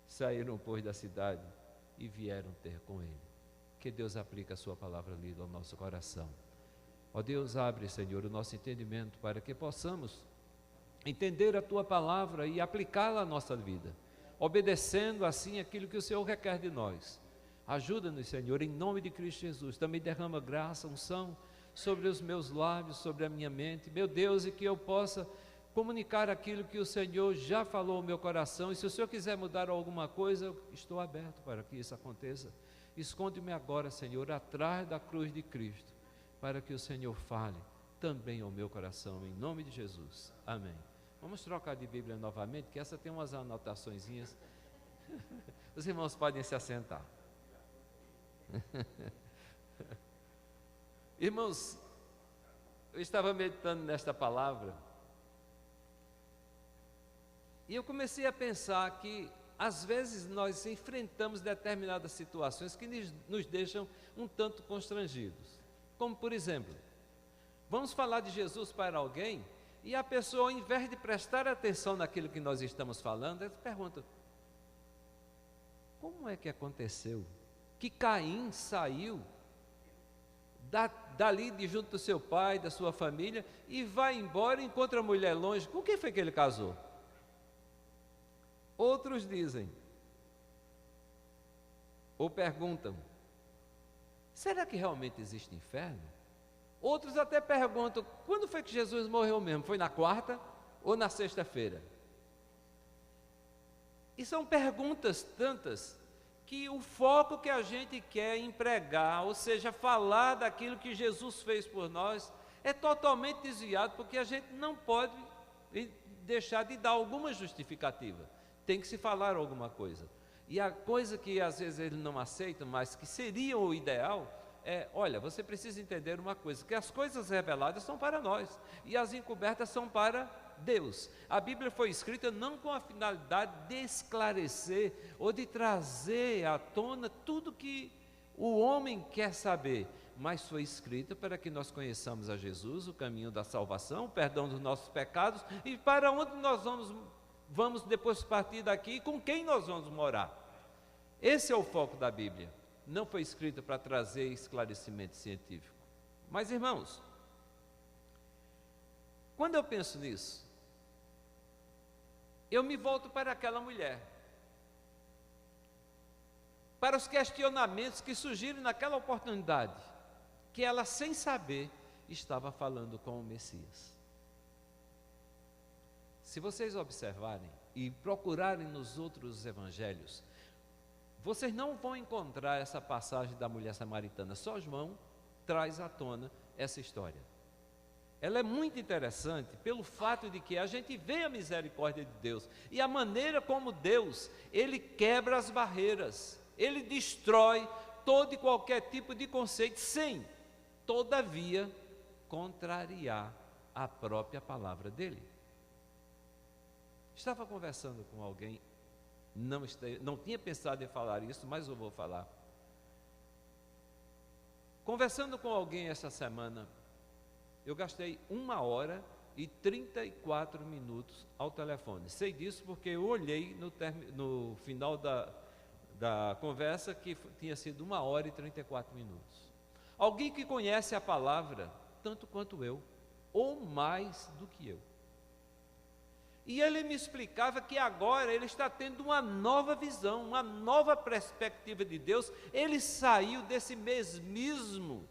Saíram, pois, da cidade e vieram ter com ele. Que Deus aplique a sua palavra lida ao nosso coração. Ó Deus, abre, Senhor, o nosso entendimento para que possamos entender a tua palavra e aplicá-la à nossa vida, obedecendo assim aquilo que o Senhor requer de nós. Ajuda-nos, Senhor, em nome de Cristo Jesus. Também derrama graça, unção sobre os meus lábios, sobre a minha mente, meu Deus, e que eu possa comunicar aquilo que o Senhor já falou ao meu coração. E se o Senhor quiser mudar alguma coisa, eu estou aberto para que isso aconteça. Esconde-me agora, Senhor, atrás da cruz de Cristo, para que o Senhor fale também ao meu coração, em nome de Jesus. Amém. Vamos trocar de Bíblia novamente, que essa tem umas anotaçõezinhas. Os irmãos podem se assentar. Irmãos, eu estava meditando nesta palavra e eu comecei a pensar que às vezes nós enfrentamos determinadas situações que nos deixam um tanto constrangidos. Como por exemplo, vamos falar de Jesus para alguém e a pessoa, ao invés de prestar atenção naquilo que nós estamos falando, ela pergunta: como é que aconteceu que Caim saiu dali de junto do seu pai, da sua família, e vai embora e encontra a mulher longe. Com quem foi que ele casou? Outros dizem, ou perguntam, será que realmente existe inferno? Outros até perguntam, quando foi que Jesus morreu mesmo? Foi na quarta ou na sexta-feira? E são perguntas tantas que o foco que a gente quer empregar, ou seja, falar daquilo que Jesus fez por nós, é totalmente desviado, porque a gente não pode deixar de dar alguma justificativa. Tem que se falar alguma coisa. E a coisa que às vezes eles não aceitam, mas que seria o ideal, é, olha, você precisa entender uma coisa, que as coisas reveladas são para nós, e as encobertas são para Deus. A Bíblia foi escrita não com a finalidade de esclarecer ou de trazer à tona tudo que o homem quer saber, mas foi escrita para que nós conheçamos a Jesus, o caminho da salvação, o perdão dos nossos pecados e para onde nós vamos depois partir daqui e com quem nós vamos morar. Esse é o foco da Bíblia. Não foi escrita para trazer esclarecimento científico. Mas, irmãos, quando eu penso nisso, eu me volto para aquela mulher, para os questionamentos que surgiram naquela oportunidade, que ela, sem saber, estava falando com o Messias. Se vocês observarem e procurarem nos outros evangelhos, vocês não vão encontrar essa passagem da mulher samaritana, só João traz à tona essa história. Ela é muito interessante pelo fato de que a gente vê a misericórdia de Deus e a maneira como Deus, Ele quebra as barreiras, Ele destrói todo e qualquer tipo de conceito sem, todavia, contrariar a própria palavra dEle. Estava conversando com alguém, não tinha pensado em falar isso, mas eu vou falar. Conversando com alguém essa semana, eu gastei 1h34 ao telefone. Sei disso porque eu olhei no final da conversa que tinha sido 1h34. Alguém que conhece a palavra tanto quanto eu, ou mais do que eu. E ele me explicava que agora ele está tendo uma nova visão, uma nova perspectiva de Deus. Ele saiu desse mesmismo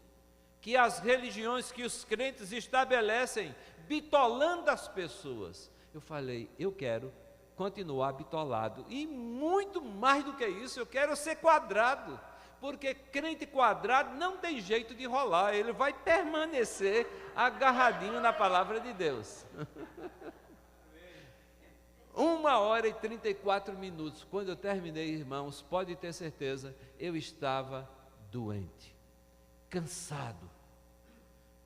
que as religiões, que os crentes estabelecem, bitolando as pessoas. Eu falei, eu quero continuar bitolado, e muito mais do que isso, eu quero ser quadrado, porque crente quadrado não tem jeito de rolar, ele vai permanecer agarradinho na palavra de Deus. 1h34. Quando eu terminei, irmãos, pode ter certeza, eu estava doente, cansado.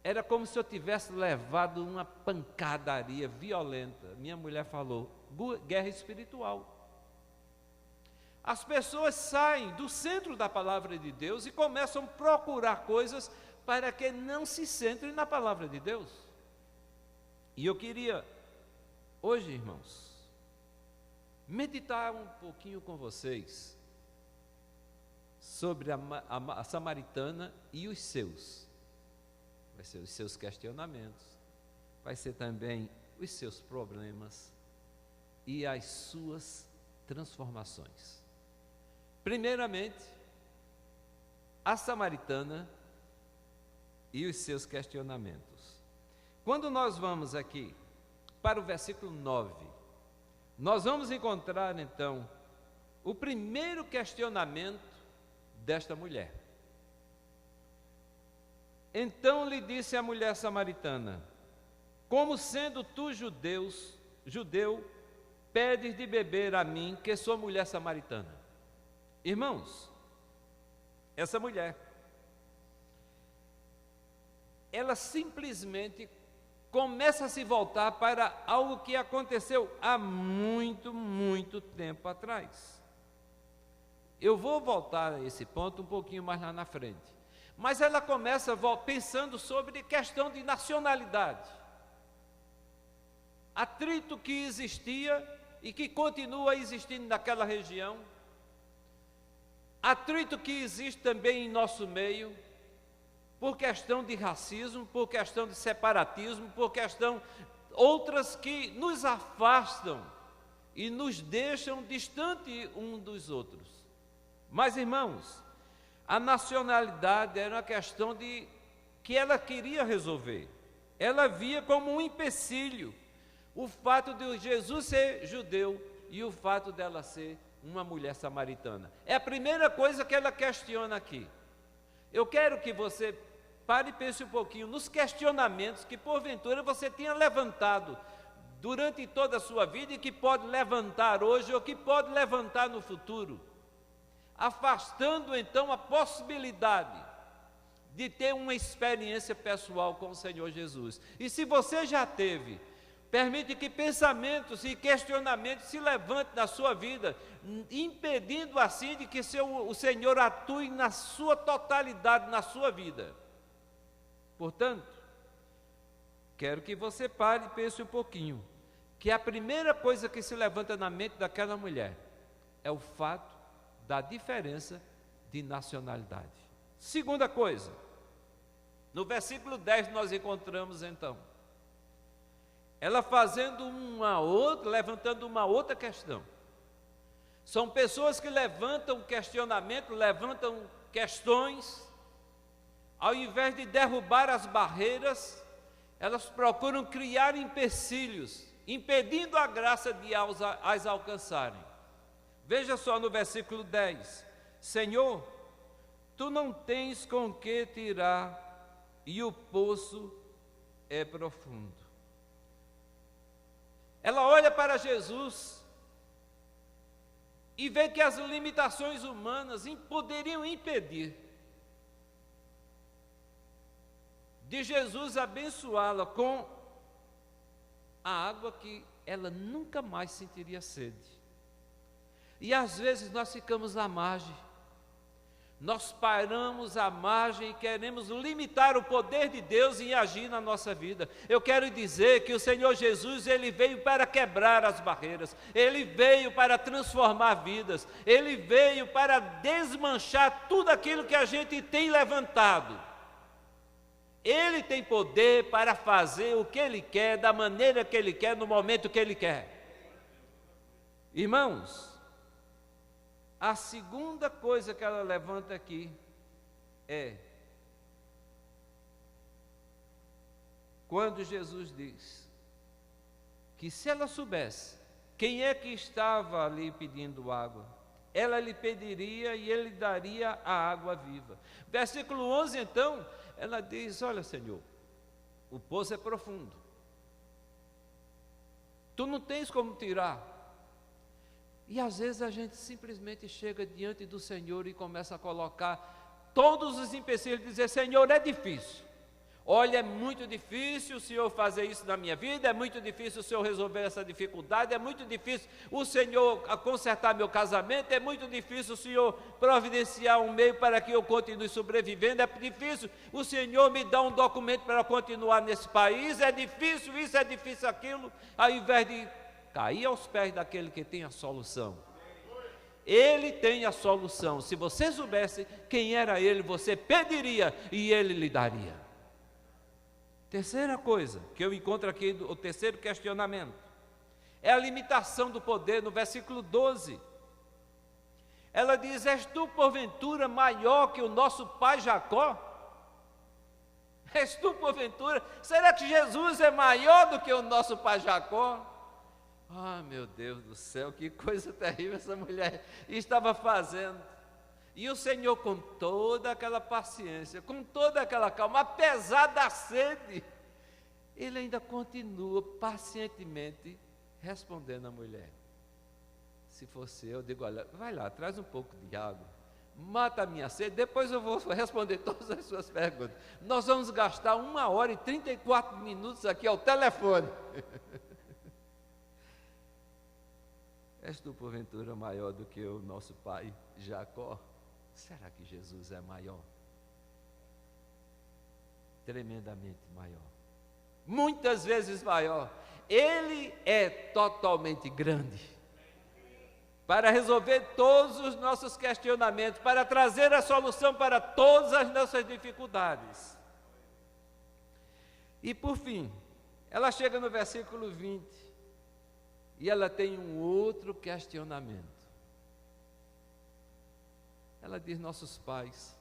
Era como se eu tivesse levado uma pancadaria violenta. Minha mulher falou, guerra espiritual. As pessoas saem do centro da palavra de Deus e começam a procurar coisas para que não se centrem na palavra de Deus. E eu queria, hoje, irmãos, meditar um pouquinho com vocês sobre a samaritana e os seus. Vai ser os seus questionamentos, vai ser também os seus problemas e as suas transformações. Primeiramente, a samaritana e os seus questionamentos. Quando nós vamos aqui para o versículo 9, nós vamos encontrar então o primeiro questionamento desta mulher. Então lhe disse a mulher samaritana, como sendo tu judeu, pedes de beber a mim, que sou mulher samaritana. Irmãos, essa mulher, ela simplesmente começa a se voltar para algo que aconteceu há muito, muito tempo atrás. Eu vou voltar a esse ponto um pouquinho mais lá na frente. Mas ela começa pensando sobre questão de nacionalidade. Atrito que existia e que continua existindo naquela região. Atrito que existe também em nosso meio. por questão de racismo, por questão de separatismo, por questão outras que nos afastam e nos deixam distante um dos outros. Mas, irmãos, a nacionalidade era uma questão que ela queria resolver. Ela via como um empecilho o fato de Jesus ser judeu e o fato dela ser uma mulher samaritana. É a primeira coisa que ela questiona aqui. Eu quero que você pare e pense um pouquinho nos questionamentos que porventura você tinha levantado durante toda a sua vida e que pode levantar hoje ou que pode levantar no futuro, afastando então a possibilidade de ter uma experiência pessoal com o Senhor Jesus. E se você já teve, permite que pensamentos e questionamentos se levantem na sua vida, impedindo assim de que o Senhor atue na sua totalidade na sua vida. Portanto, quero que você pare e pense um pouquinho, que a primeira coisa que se levanta na mente daquela mulher é o fato da diferença de nacionalidade. Segunda coisa, no versículo 10 nós encontramos então, ela levantando uma outra questão. São pessoas que levantam questionamento, levantam questões, ao invés de derrubar as barreiras, elas procuram criar empecilhos, impedindo a graça de as alcançarem. Veja só no versículo 10: Senhor, tu não tens com que tirar, e o poço é profundo. Ela olha para Jesus e vê que as limitações humanas poderiam impedir de Jesus abençoá-la com a água que ela nunca mais sentiria sede. E às vezes nós ficamos à margem, nós paramos à margem e queremos limitar o poder de Deus em agir na nossa vida. Eu quero dizer que o Senhor Jesus, Ele veio para quebrar as barreiras, Ele veio para transformar vidas, Ele veio para desmanchar tudo aquilo que a gente tem levantado. Ele tem poder para fazer o que Ele quer, da maneira que Ele quer, no momento que Ele quer. Irmãos, a segunda coisa que ela levanta aqui é quando Jesus diz que se ela soubesse quem é que estava ali pedindo água, ela lhe pediria e ele daria a água viva. Versículo 11 então, ela diz: olha, Senhor, o poço é profundo, tu não tens como tirar. E às vezes a gente simplesmente chega diante do Senhor e começa a colocar todos os empecilhos, dizer: Senhor, é difícil. Olha, é muito difícil o Senhor fazer isso na minha vida, é muito difícil o Senhor resolver essa dificuldade, é muito difícil o Senhor consertar meu casamento, é muito difícil o Senhor providenciar um meio para que eu continue sobrevivendo, é difícil o Senhor me dar um documento para continuar nesse país, é difícil isso, é difícil aquilo, ao invés de cair aos pés daquele que tem a solução. Ele tem a solução. Se você soubesse quem era Ele, você pediria e Ele lhe daria. Terceira coisa que eu encontro aqui, o terceiro questionamento, é a limitação do poder, no versículo 12. Ela diz: és tu porventura maior que o nosso pai Jacó? És tu porventura? Será que Jesus é maior do que o nosso pai Jacó? Ah, meu Deus do céu, que coisa terrível essa mulher estava fazendo. E o Senhor, com toda aquela paciência, com toda aquela calma, apesar da sede, Ele ainda continua pacientemente respondendo à mulher. Se fosse eu, digo: olha, vai lá, traz um pouco de água, mata a minha sede, depois eu vou responder todas as suas perguntas. Nós vamos gastar 1h e 34 minutos aqui ao telefone. És tu porventura maior do que o nosso pai Jacó? Será que Jesus é maior? Tremendamente maior, muitas vezes maior. Ele é totalmente grande. para resolver todos os nossos questionamentos, para trazer a solução para todas as nossas dificuldades. E por fim, ela chega no versículo 20 e ela tem um outro questionamento. Ela diz: nossos pais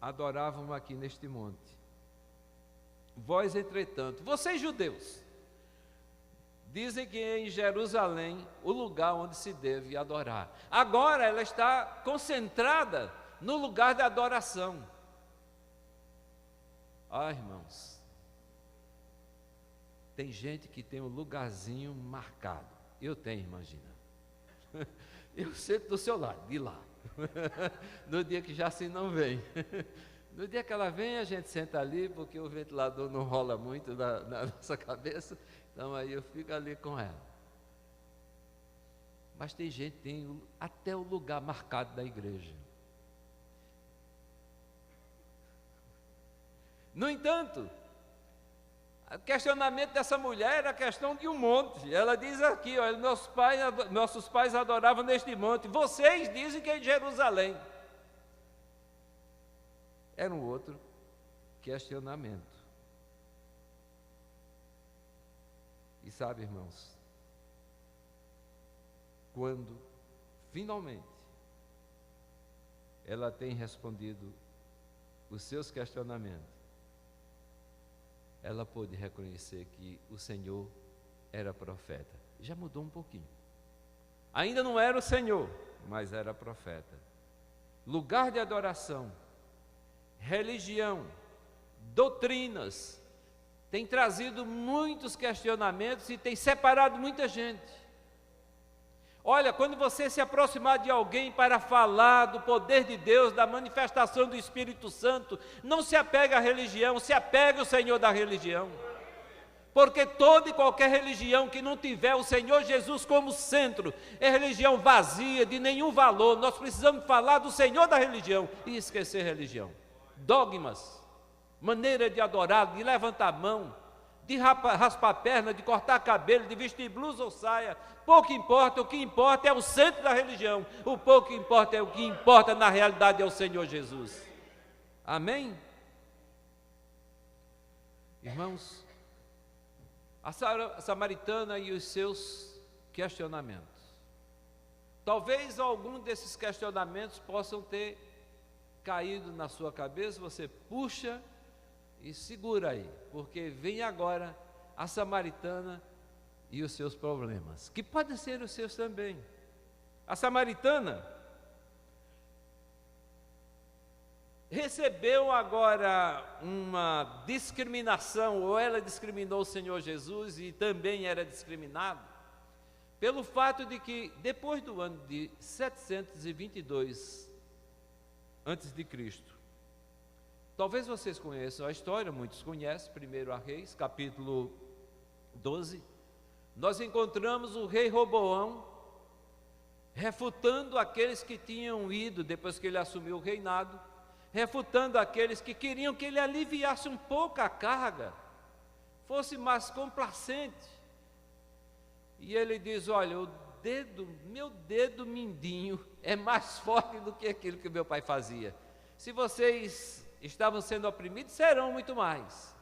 adoravam aqui neste monte. Vós, entretanto, vocês judeus, dizem que é em Jerusalém o lugar onde se deve adorar. Agora ela está concentrada no lugar da adoração. Ah, irmãos, tem gente que tem um lugarzinho marcado. Eu tenho, imagina. Eu sento do seu lado, de lá. No dia que já assim não vem. No dia que ela vem, a gente senta ali, porque o ventilador não rola muito na nossa cabeça. Então aí eu fico ali com ela. Mas tem gente que tem até o lugar marcado da igreja. No entanto, o questionamento dessa mulher era a questão de um monte. Ela diz aqui: olha, nossos pais adoravam neste monte. Vocês dizem que é em Jerusalém. Era um outro questionamento. E sabe, irmãos, quando finalmente ela tem respondido os seus questionamentos, ela pôde reconhecer que o Senhor era profeta. Já mudou um pouquinho. Ainda não era o Senhor, mas era profeta. Lugar de adoração, religião, doutrinas, tem trazido muitos questionamentos e tem separado muita gente. Olha, quando você se aproximar de alguém para falar do poder de Deus, da manifestação do Espírito Santo, não se apegue à religião, se apegue ao Senhor da religião. Porque toda e qualquer religião que não tiver o Senhor Jesus como centro, é religião vazia, de nenhum valor. Nós precisamos falar do Senhor da religião e esquecer religião. Dogmas, maneira de adorar, de levantar a mão, de raspar a perna, de cortar cabelo, de vestir blusa ou saia, pouco importa, o que importa é o centro da religião, o pouco importa é o que importa na realidade é o Senhor Jesus. Amém? Irmãos, a samaritana e os seus questionamentos. Talvez algum desses questionamentos possam ter caído na sua cabeça, você puxa e segura aí, porque vem agora a samaritana e os seus problemas, que podem ser os seus também. A samaritana recebeu agora uma discriminação, ou ela discriminou o Senhor Jesus e também era discriminado, pelo fato de que depois do ano de 722 antes de Cristo, talvez vocês conheçam a história, muitos conhecem, 1 Reis, capítulo 12, nós encontramos o rei Roboão refutando aqueles que tinham ido, depois que ele assumiu o reinado, refutando aqueles que queriam que ele aliviasse um pouco a carga, fosse mais complacente. E ele diz: olha, meu dedo mindinho é mais forte do que aquilo que meu pai fazia. Se vocês estavam sendo oprimidos, serão muito mais.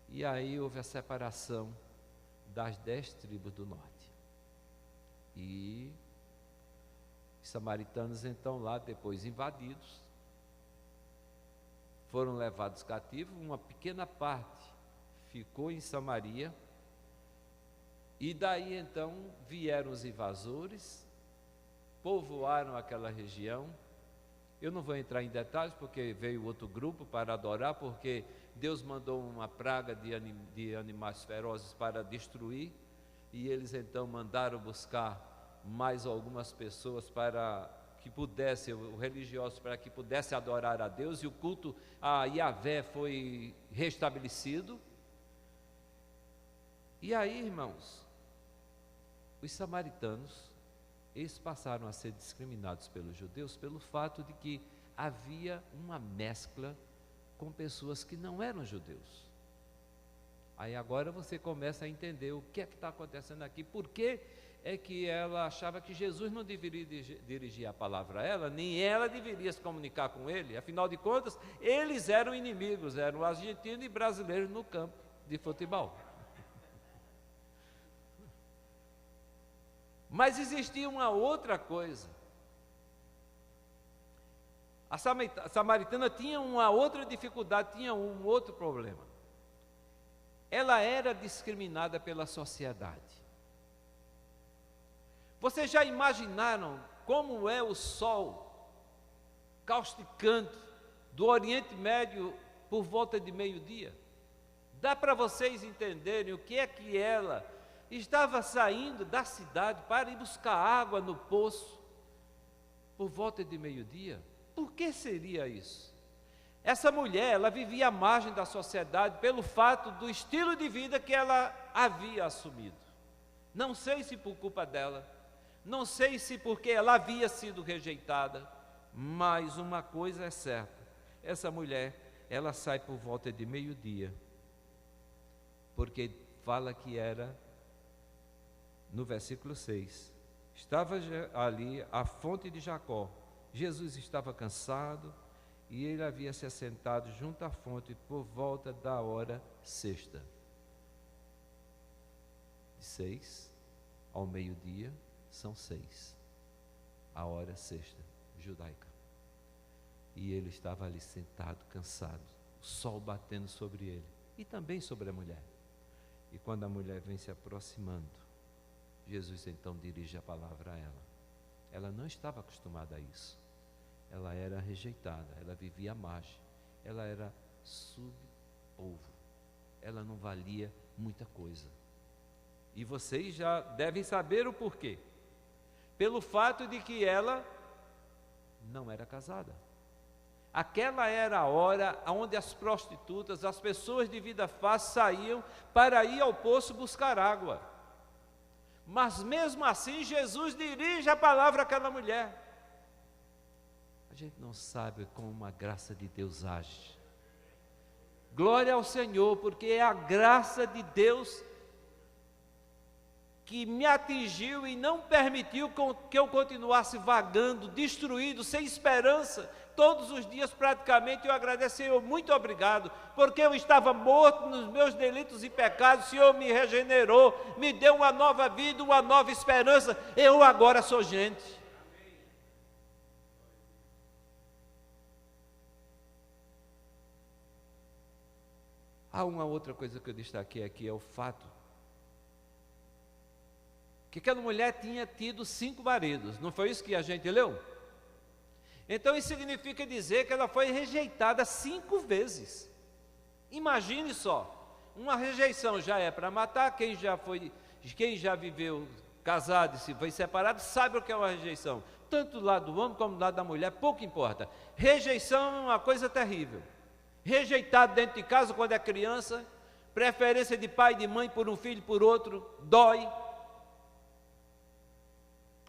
E aí houve a separação das 10 tribos do norte. E os samaritanos, então, lá depois invadidos, foram levados cativos. Uma pequena parte ficou em Samaria. E daí então vieram os invasores, povoaram aquela região. Eu não vou entrar em detalhes, porque veio outro grupo para adorar, porque Deus mandou uma praga de animais ferozes para destruir, e eles então mandaram buscar mais algumas pessoas para que pudessem, os religiosos, para que pudessem adorar a Deus, e o culto a Yahvé foi restabelecido. E aí, irmãos, os samaritanos, eles passaram a ser discriminados pelos judeus pelo fato de que havia uma mescla com pessoas que não eram judeus. Aí agora você começa a entender o que é que está acontecendo aqui, por que é que ela achava que Jesus não deveria dirigir a palavra a ela, nem ela deveria se comunicar com ele. Afinal de contas, eles eram inimigos, eram argentinos e brasileiros no campo de futebol. Mas existia uma outra coisa. A samaritana tinha uma outra dificuldade, tinha um outro problema. Ela era discriminada pela sociedade. Vocês já imaginaram como é o sol causticante do Oriente Médio por volta de meio-dia? Dá para vocês entenderem o que é que ela estava saindo da cidade para ir buscar água no poço por volta de meio-dia? Por que seria isso? Essa mulher, ela vivia à margem da sociedade pelo fato do estilo de vida que ela havia assumido. Não sei se por culpa dela, não sei se porque ela havia sido rejeitada, mas uma coisa é certa: essa mulher, ela sai por volta de meio-dia, porque fala que era, no versículo 6, estava ali a fonte de Jacó. Jesus estava cansado e ele havia se assentado junto à fonte por volta da hora sexta. De 6 ao meio-dia são 6, a hora sexta judaica. E ele estava ali sentado, cansado, o sol batendo sobre ele e também sobre a mulher. E quando a mulher vem se aproximando, Jesus então dirige a palavra a ela. Ela não estava acostumada a isso. Ela era rejeitada, ela vivia à margem, ela era sub-povo, ela não valia muita coisa. E vocês já devem saber o porquê. Pelo fato de que ela não era casada. Aquela era a hora onde as prostitutas, as pessoas de vida fácil saíam para ir ao poço buscar água. Mas mesmo assim Jesus dirige a palavra àquela mulher. A gente não sabe como a graça de Deus age. Glória ao Senhor, porque é a graça de Deus que me atingiu e não permitiu que eu continuasse vagando, destruído, sem esperança. Todos os dias praticamente eu agradeço, Senhor, muito obrigado, porque eu estava morto nos meus delitos e pecados, o Senhor me regenerou, me deu uma nova vida, uma nova esperança, eu agora sou gente. Há uma outra coisa que eu destaquei aqui, é o fato que aquela mulher tinha tido 5 maridos, não foi isso que a gente leu? Então isso significa dizer que ela foi rejeitada 5 vezes. Imagine só, uma rejeição já é para matar. Quem já viveu casado e se foi separado sabe o que é uma rejeição, tanto do lado do homem como do lado da mulher, pouco importa. Rejeição é uma coisa terrível. Rejeitado dentro de casa quando é criança, preferência de pai e de mãe por um filho por outro, dói.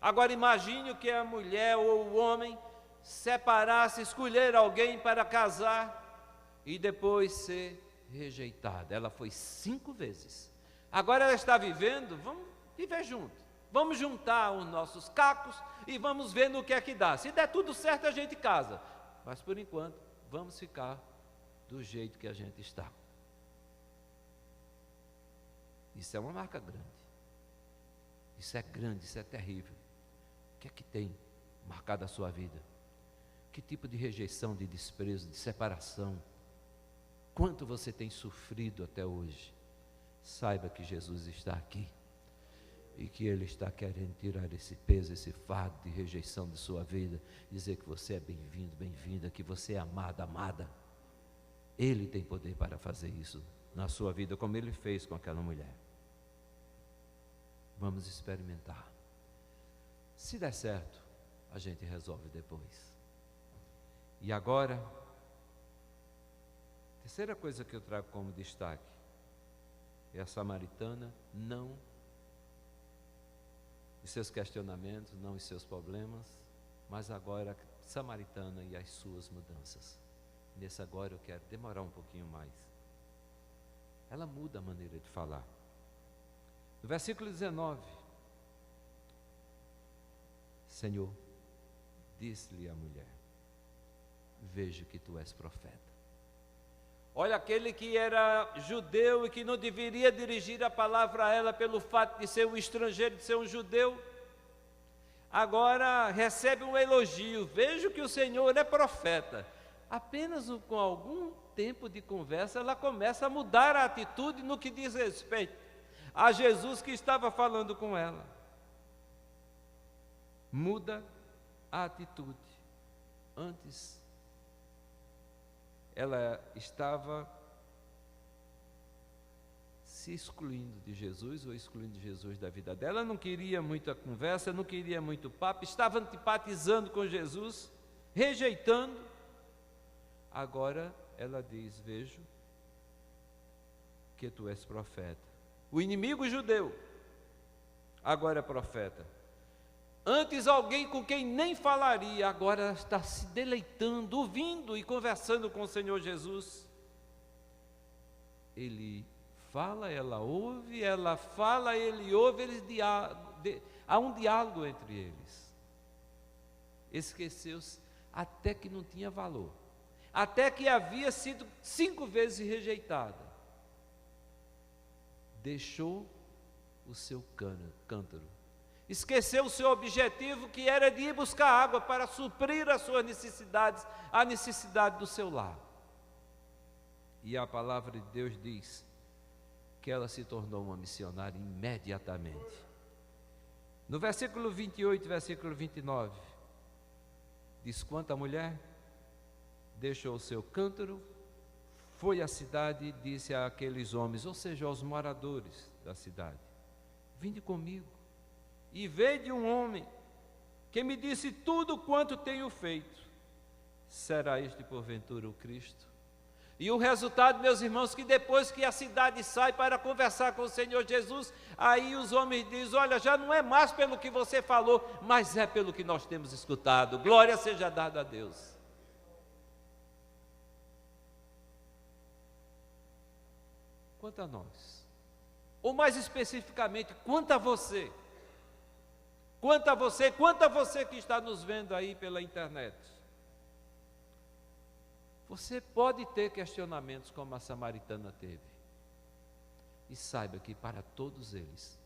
Agora imagine o que a mulher ou o homem separar-se, escolher alguém para casar e depois ser rejeitada. Ela foi 5 vezes. Agora ela está vivendo, vamos viver junto. Vamos juntar os nossos cacos e vamos ver no que é que dá. Se der tudo certo, a gente casa. Mas por enquanto, vamos ficar do jeito que a gente está. Isso é uma marca grande. Isso é grande, isso é terrível. O que é que tem marcado a sua vida? Que tipo de rejeição, de desprezo, de separação? Quanto você tem sofrido até hoje? Saiba que Jesus está aqui e que Ele está querendo tirar esse peso, esse fardo de rejeição de sua vida, dizer que você é bem-vindo, bem-vinda, que você é amado, amada. Ele tem poder para fazer isso na sua vida, como Ele fez com aquela mulher. Vamos experimentar. Se der certo, a gente resolve depois. E agora, terceira coisa que eu trago como destaque é a samaritana, não os seus questionamentos, não os seus problemas, mas agora a samaritana e as suas mudanças. Nesse agora eu quero demorar um pouquinho mais. Ela muda a maneira de falar. No versículo 19, Senhor, disse-lhe a mulher: vejo que tu és profeta. Olha, aquele que era judeu e que não deveria dirigir a palavra a ela pelo fato de ser um estrangeiro, de ser um judeu, agora recebe um elogio. Vejo que o Senhor é profeta. Apenas com algum tempo de conversa, ela começa a mudar a atitude no que diz respeito a Jesus que estava falando com ela. Muda a atitude. Antes, ela estava se excluindo de Jesus, ou excluindo Jesus da vida dela. Ela não queria muita conversa, não queria muito papo, estava antipatizando com Jesus, rejeitando. Agora ela diz: vejo que tu és profeta. O inimigo judeu agora é profeta. Antes alguém com quem nem falaria, agora está se deleitando, ouvindo e conversando com o Senhor Jesus. Ele fala, ela ouve, ela fala, ele ouve, há um diálogo entre eles. Esqueceu-se até que não tinha valor, até que havia sido 5 vezes rejeitada. Deixou o seu cântaro, esqueceu o seu objetivo, que era de ir buscar água para suprir as suas necessidades, a necessidade do seu lar. E a palavra de Deus diz que ela se tornou uma missionária imediatamente. No versículo 28, versículo 29, diz: quanto a mulher, deixou o seu cântaro, foi à cidade e disse àqueles homens, ou seja, aos moradores da cidade: vinde comigo e vede um homem que me disse tudo quanto tenho feito. Será este porventura o Cristo? E o resultado, meus irmãos, que depois que a cidade sai para conversar com o Senhor Jesus, aí os homens dizem: olha, já não é mais pelo que você falou, mas é pelo que nós temos escutado. Glória seja dada a Deus. Quanto a nós, ou mais especificamente, quanto a você, que está nos vendo aí pela internet, você pode ter questionamentos como a samaritana teve, e saiba que para todos eles,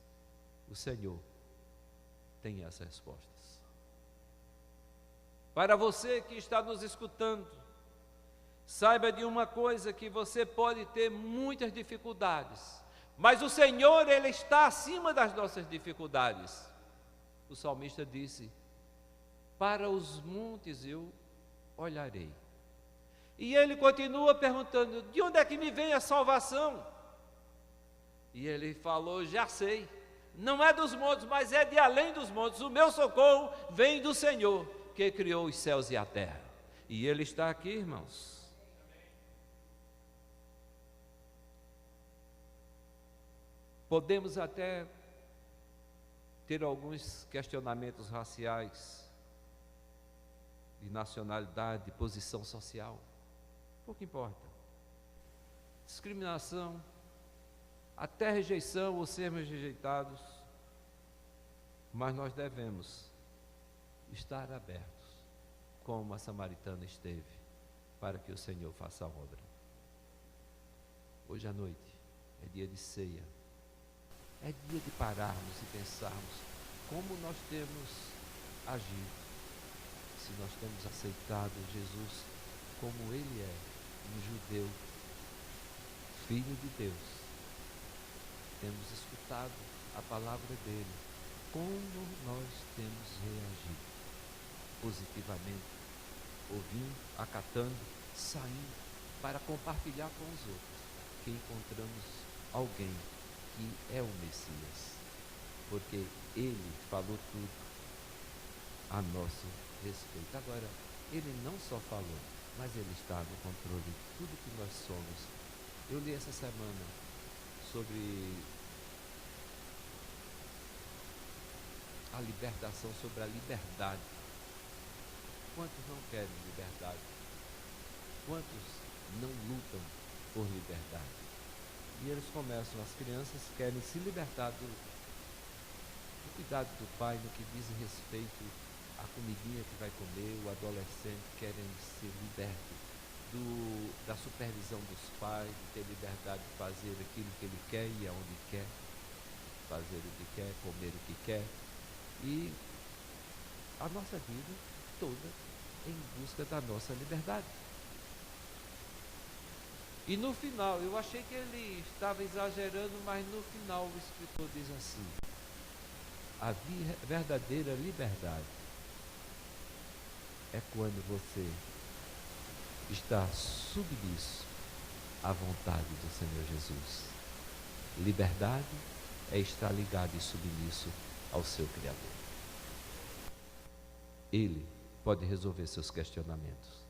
o Senhor tem as respostas. Para você que está nos escutando, saiba de uma coisa, que você pode ter muitas dificuldades, mas o Senhor, Ele está acima das nossas dificuldades. O salmista disse: para os montes eu olharei. E ele continua perguntando: de onde é que me vem a salvação? E ele falou: já sei, não é dos montes, mas é de além dos montes. O meu socorro vem do Senhor, que criou os céus e a terra. E Ele está aqui, irmãos. Podemos até ter alguns questionamentos raciais, de nacionalidade, de posição social, pouco importa. Discriminação, até rejeição ou sermos rejeitados, mas nós devemos estar abertos, como a samaritana esteve, para que o Senhor faça a obra. Hoje à noite é dia de ceia. É dia de pararmos e pensarmos como nós temos agido, se nós temos aceitado Jesus como Ele é, um judeu, filho de Deus. Temos escutado a palavra dEle, como nós temos reagido positivamente, ouvindo, acatando, saindo para compartilhar com os outros, que encontramos alguém que é o Messias, porque Ele falou tudo a nosso respeito. Agora, Ele não só falou, mas Ele está no controle de tudo que nós somos. Eu li essa semana sobre a libertação, sobre a liberdade. Quantos não querem liberdade? Quantos não lutam por liberdade? E eles começam, as crianças querem se libertar do cuidado do pai no que diz respeito a comidinha que vai comer, o adolescente querendo ser liberto da supervisão dos pais, de ter liberdade de fazer aquilo que ele quer e aonde quer, fazer o que quer, comer o que quer, e a nossa vida toda em busca da nossa liberdade. E no final, eu achei que ele estava exagerando, mas no final o escritor diz assim: a verdadeira liberdade é quando você está submisso à vontade do Senhor Jesus. Liberdade é estar ligado e submisso ao seu Criador. Ele pode resolver seus questionamentos,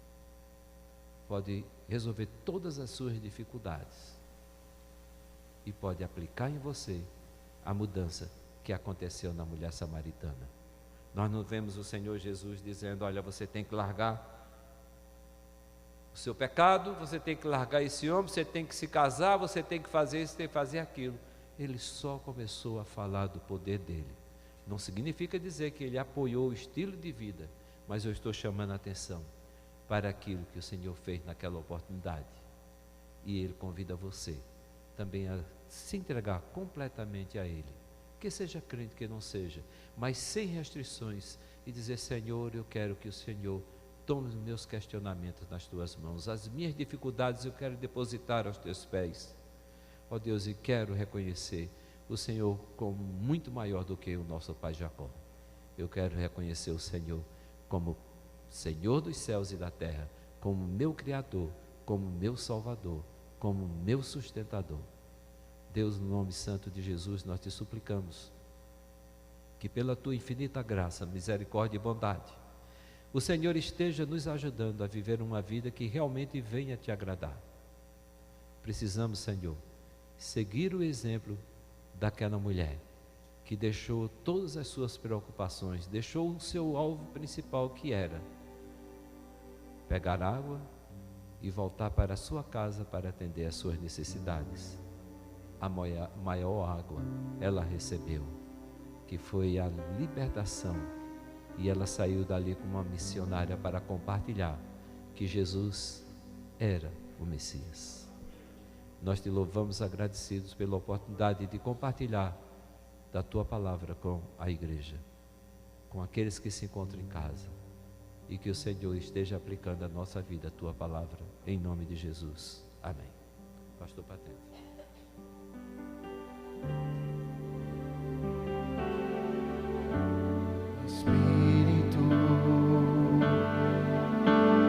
pode resolver todas as suas dificuldades e pode aplicar em você a mudança que aconteceu na mulher samaritana. Nós não vemos o Senhor Jesus dizendo: olha, você tem que largar o seu pecado, você tem que largar esse homem, você tem que se casar, você tem que fazer isso, tem que fazer aquilo. Ele só começou a falar do poder dele. Não significa dizer que ele apoiou o estilo de vida, mas eu estou chamando a atenção para aquilo que o Senhor fez naquela oportunidade. E Ele convida você também a se entregar completamente a Ele. Que seja crente, que não seja, mas sem restrições, e dizer: Senhor, eu quero que o Senhor tome os meus questionamentos nas Tuas mãos, as minhas dificuldades eu quero depositar aos Teus pés. Ó Deus, e quero reconhecer o Senhor como muito maior do que o nosso pai Jacó. Eu quero reconhecer o Senhor como Senhor dos céus e da terra, como meu Criador, como meu Salvador, como meu sustentador. Deus, no nome santo de Jesus, nós te suplicamos que pela tua infinita graça, misericórdia e bondade, o Senhor esteja nos ajudando a viver uma vida que realmente venha te agradar. Precisamos, Senhor, seguir o exemplo daquela mulher que deixou todas as suas preocupações, deixou o seu alvo principal, que era pegar água e voltar para a sua casa para atender às suas necessidades. A maior água ela recebeu, que foi a libertação, e ela saiu dali como uma missionária para compartilhar que Jesus era o Messias. Nós te louvamos agradecidos pela oportunidade de compartilhar da tua palavra com a igreja, com aqueles que se encontram em casa, e que o Senhor esteja aplicando a nossa vida, a tua palavra, em nome de Jesus. Amém. Pastor Patrício. Espírito,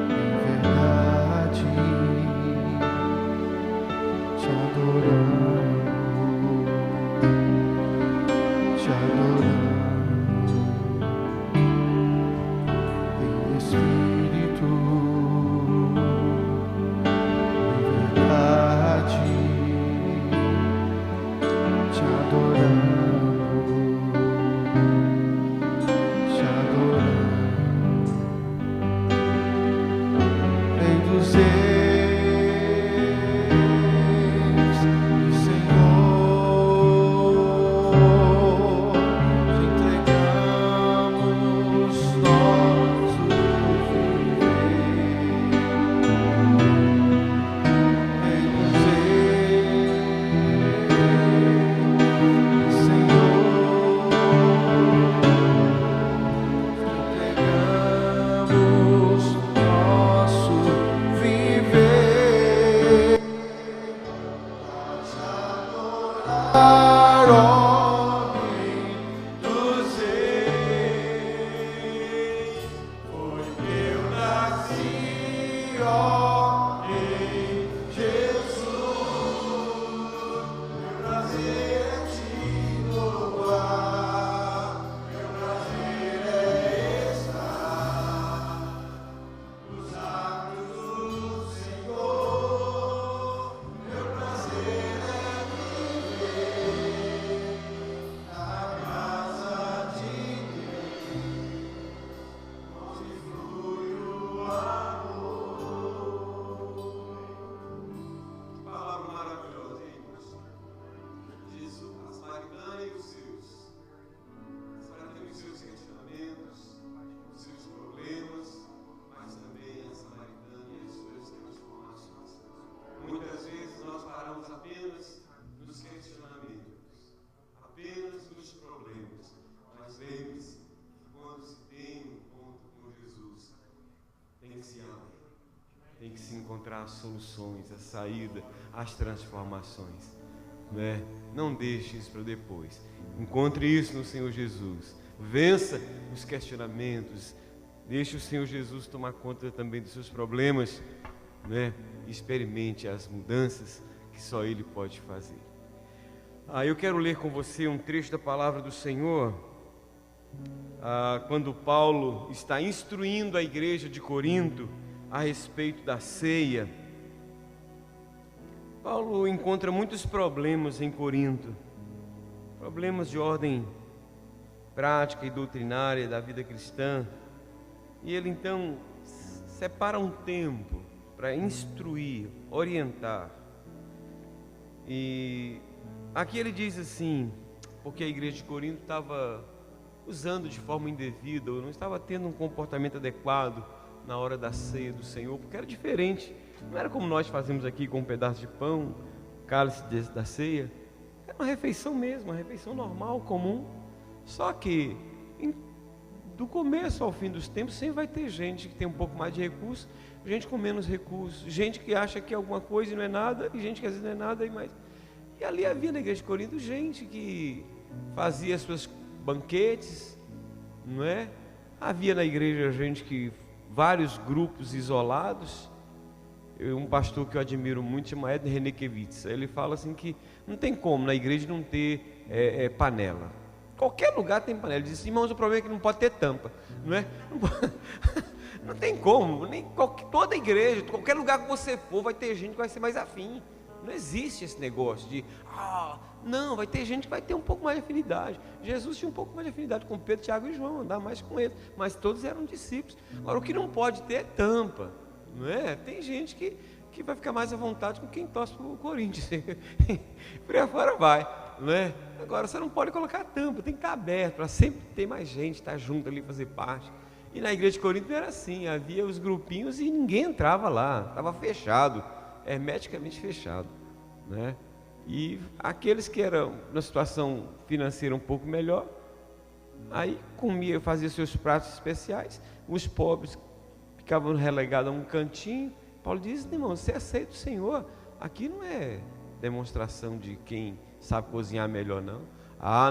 em verdade, te adoramos, te adoramos. Em Espírito, em verdade, se abrem. Tem que se encontrar as soluções, a saída, as transformações, né? Não deixe isso para depois. Encontre isso no Senhor Jesus. Vença os questionamentos. Deixe o Senhor Jesus tomar conta também dos seus problemas, né? Experimente as mudanças que só Ele pode fazer. Eu quero ler com você um trecho da palavra do Senhor, quando Paulo está instruindo a igreja de Corinto a respeito da ceia. Paulo encontra muitos problemas em Corinto, problemas de ordem prática e doutrinária da vida cristã, e ele então separa um tempo para instruir, orientar. E aqui ele diz assim, porque a igreja de Corinto estava usando de forma indevida, ou não estava tendo um comportamento adequado na hora da ceia do Senhor, porque era diferente. Não era como nós fazemos aqui com um pedaço de pão, cálice da ceia. Era uma refeição mesmo, uma refeição normal, comum. Só que do começo ao fim dos tempos sempre vai ter gente que tem um pouco mais de recursos, gente com menos recursos, gente que acha que alguma coisa e não é nada, e gente que às vezes não é nada e mais. E ali havia na igreja de Corinto gente que fazia seus banquetes, não é? Havia na igreja gente que vários grupos isolados. Um pastor que eu admiro muito chama Ed Renekiewicz. Ele fala assim que não tem como na igreja não ter panela. Qualquer lugar tem panela. Ele diz assim, irmãos, o problema é que não pode ter tampa, não é? Não tem como. Toda igreja, qualquer lugar que você for, vai ter gente que vai ser mais afim. Não existe esse negócio de, não, vai ter gente que vai ter um pouco mais de afinidade. Jesus tinha um pouco mais de afinidade com Pedro, Tiago e João, andar mais com eles, mas todos eram discípulos. Agora, o que não pode ter é tampa, não é? Tem gente que vai ficar mais à vontade com quem torce para o Corinthians, por aí fora vai, não é? Agora, você não pode colocar tampa, tem que estar aberto, para sempre ter mais gente, estar junto ali, fazer parte. E na igreja de Corinto era assim, havia os grupinhos e ninguém entrava lá, estava fechado, hermeticamente fechado, né? E aqueles que eram na situação financeira um pouco melhor, aí comia, fazia seus pratos especiais, os pobres ficavam relegados a um cantinho. Paulo diz, irmão, você aceita o Senhor, aqui não é demonstração de quem sabe cozinhar melhor não.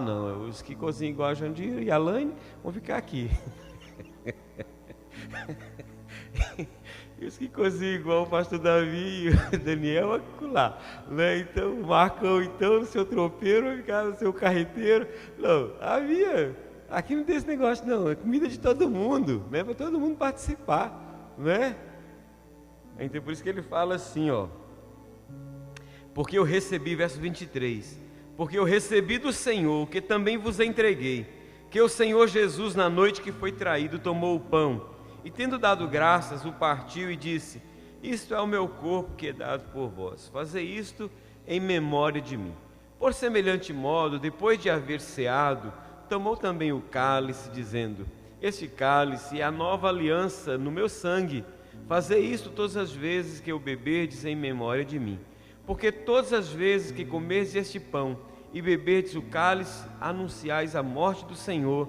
Não, os que cozinham igual a Jandir e a Laine vão ficar aqui. E os que cozinham igual o pastor Davi e o Daniel, lá, né? Então, o Marcão, então, o seu tropeiro, o seu carreteiro. Não, aqui não tem esse negócio não, é comida de todo mundo, né? Para todo mundo participar, né? Então, por isso que ele fala assim, porque eu recebi, verso 23, porque eu recebi do Senhor, que também vos entreguei, que o Senhor Jesus, na noite que foi traído, tomou o pão, e tendo dado graças, o partiu e disse, isto é o meu corpo que é dado por vós, fazei isto em memória de mim. Por semelhante modo, depois de haver ceado, tomou também o cálice, dizendo, este cálice é a nova aliança no meu sangue, fazei isto todas as vezes que o beberdes em memória de mim. Porque todas as vezes que comerdes este pão e beberdes o cálice, anunciais a morte do Senhor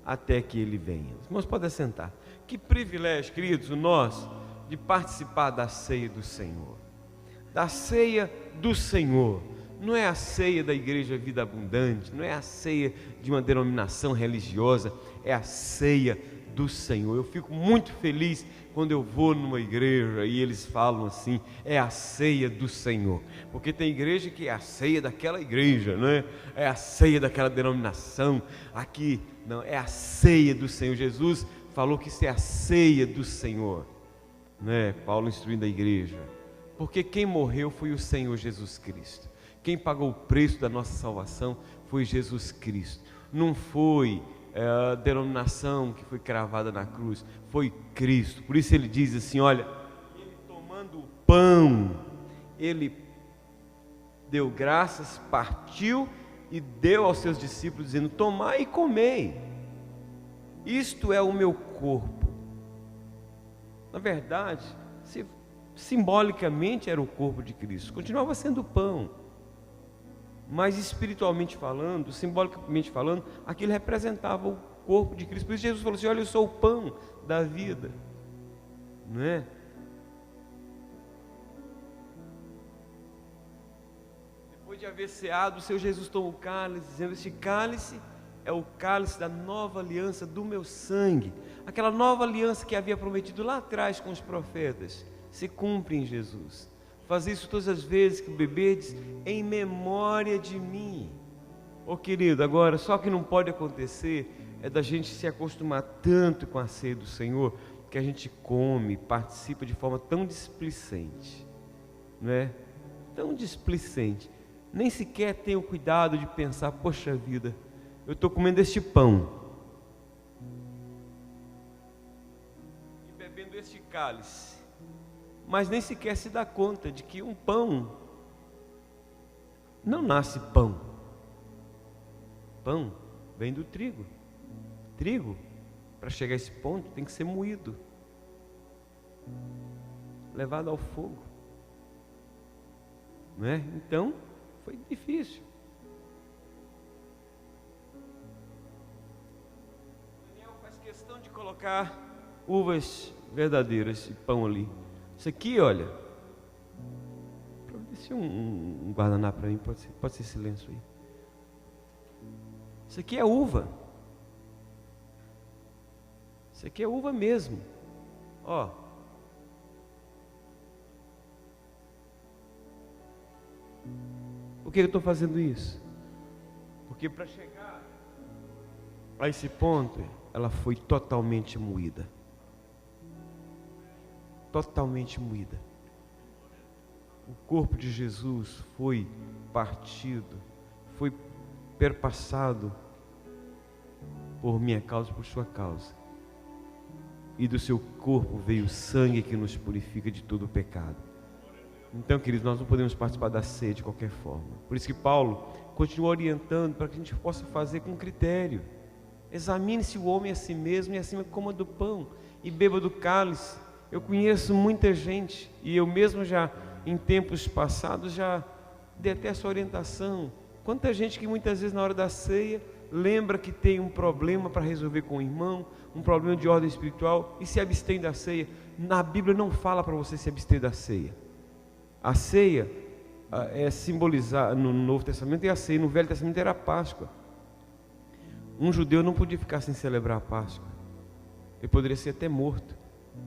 até que Ele venha. Os irmãos podem sentar. Que privilégio, queridos, nós, de participar da ceia do Senhor. Da ceia do Senhor. Não é a ceia da Igreja Vida Abundante, não é a ceia de uma denominação religiosa, é a ceia do Senhor. Eu fico muito feliz quando eu vou numa igreja e eles falam assim, é a ceia do Senhor, porque tem igreja que é a ceia daquela igreja, né? É a ceia daquela denominação. Aqui não, é a ceia do Senhor. Jesus falou que isso é a ceia do Senhor, né? Paulo instruindo a igreja, porque quem morreu foi o Senhor Jesus Cristo, quem pagou o preço da nossa salvação foi Jesus Cristo, não foi a denominação que foi cravada na cruz, foi Cristo. Por isso ele diz assim, olha, ele tomando o pão, ele deu graças, partiu e deu aos seus discípulos, dizendo, tomai e comei, isto é o meu corpo. Na verdade, simbolicamente era o corpo de Cristo, continuava sendo pão, mas espiritualmente falando, simbolicamente falando, aquilo representava o corpo de Cristo. Por isso Jesus falou assim, olha, eu sou o pão da vida, não é? Depois de haver ceado, o Senhor Jesus tomou o cálice, dizendo: este cálice é o cálice da nova aliança do meu sangue. Aquela nova aliança que havia prometido lá atrás com os profetas se cumpre em Jesus. Faz isso todas as vezes que beberdes em memória de mim. Ô querido, agora só que não pode acontecer é da gente se acostumar tanto com a ceia do Senhor que a gente come, participa de forma tão displicente, não é? Tão displicente. Nem sequer tem o cuidado de pensar: poxa vida, eu estou comendo este pão e bebendo este cálice, mas nem sequer se dá conta de que um pão não nasce pão. Pão vem do trigo. Trigo, para chegar a esse ponto, tem que ser moído, levado ao fogo, não é? Então, foi difícil. Daniel faz questão de colocar uvas verdadeiras e pão ali. Isso aqui, olha, providencie um guardanapo para mim, pode ser silêncio aí. Isso aqui é uva. Isso aqui é uva mesmo. Ó. Por que eu estou fazendo isso? Porque para chegar a esse ponto, ela foi totalmente moída. Totalmente moída. O corpo de Jesus foi partido, foi perpassado por minha causa e por sua causa. E do seu corpo veio o sangue que nos purifica de todo o pecado. Então, queridos, nós não podemos participar da ceia de qualquer forma. Por isso que Paulo continua orientando para que a gente possa fazer com critério. Examine-se o homem a si mesmo e assim coma do pão e beba do cálice. Eu conheço muita gente, e eu mesmo já, em tempos passados, já dei até essa orientação. Quanta gente que muitas vezes na hora da ceia lembra que tem um problema para resolver com o irmão, um problema de ordem espiritual, e se abstém da ceia. Na Bíblia não fala para você se abster da ceia. A ceia é simbolizar no Novo Testamento, e a ceia no Velho Testamento era a Páscoa. Um judeu não podia ficar sem celebrar a Páscoa. Ele poderia ser até morto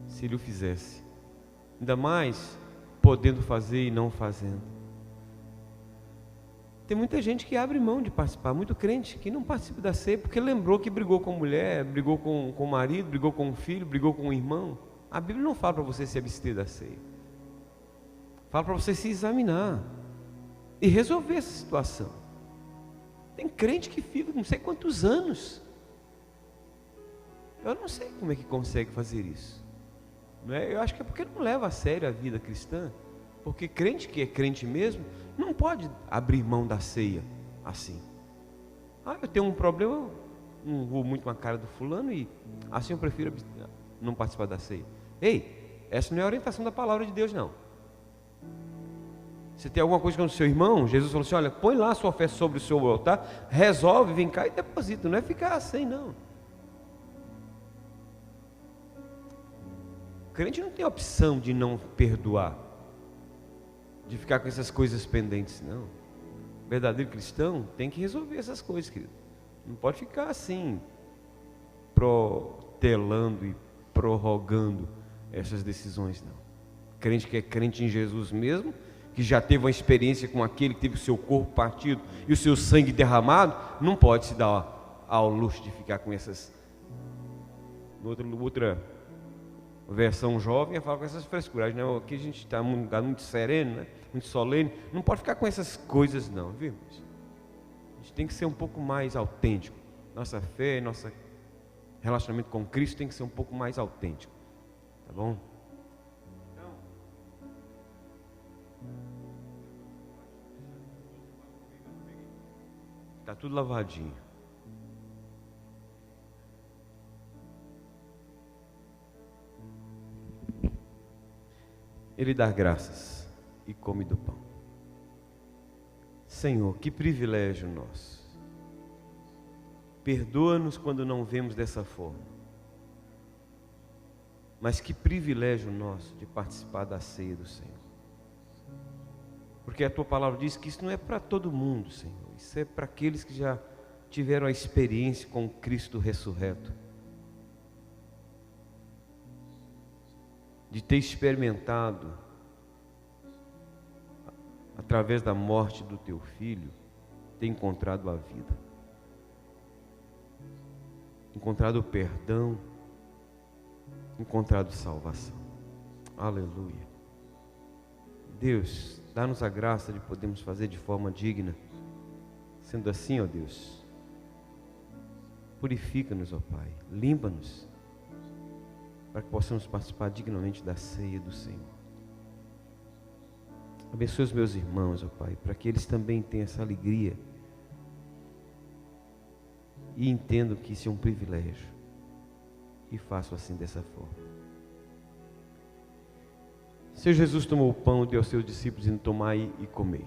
se ele o fizesse, ainda mais podendo fazer e não fazendo. Tem muita gente que abre mão de participar, muito crente que não participa da ceia porque lembrou que brigou com a mulher, brigou com o marido, brigou com o filho, brigou com o irmão. A Bíblia não fala para você se abster da ceia, fala para você se examinar e resolver essa situação. Tem crente que fica não sei quantos anos, eu não sei como é que consegue fazer isso, não é? Eu acho que é porque não leva a sério a vida cristã. Porque crente que é crente mesmo não pode abrir mão da ceia assim. Eu tenho um problema, não vou muito com a cara do fulano e assim eu prefiro não participar da ceia. Ei, essa não é a orientação da palavra de Deus, não. Se tem alguma coisa com o seu irmão, Jesus falou assim: olha, põe lá a sua fé sobre o seu altar, resolve, vem cá e deposita. Não é ficar assim, não. O crente não tem opção de não perdoar, de ficar com essas coisas pendentes, não. O verdadeiro cristão tem que resolver essas coisas, querido. Não pode ficar assim, protelando e prorrogando essas decisões, não. Crente que é crente em Jesus mesmo, que já teve uma experiência com aquele que teve o seu corpo partido e o seu sangue derramado, não pode se dar ao luxo de ficar com essas. Outra versão jovem fala com essas frescuras, né? Aqui a gente está num lugar muito sereno, né? Muito solene, não pode ficar com essas coisas não, viu? A gente tem que ser um pouco mais autêntico. Nossa fé, nosso relacionamento com Cristo tem que ser um pouco mais autêntico, tá bom? Está tudo lavadinho. Ele dá graças e come do pão. Senhor, que privilégio nosso. Perdoa-nos quando não vemos dessa forma. Mas que privilégio nosso de participar da ceia do Senhor. Porque a tua palavra diz que isso não é para todo mundo, Senhor. Isso é para aqueles que já tiveram a experiência com Cristo ressurreto. De ter experimentado, através da morte do teu filho, ter encontrado a vida. Encontrado o perdão, encontrado salvação. Aleluia. Deus, dá-nos a graça de podermos fazer de forma digna. Sendo assim, ó Deus, purifica-nos, ó Pai, limpa-nos, para que possamos participar dignamente da ceia do Senhor. Abençoe os meus irmãos, ó Pai, para que eles também tenham essa alegria e entendam que isso é um privilégio e façam assim dessa forma. Senhor Jesus tomou o pão, deu aos seus discípulos, dizendo: tomai e comei.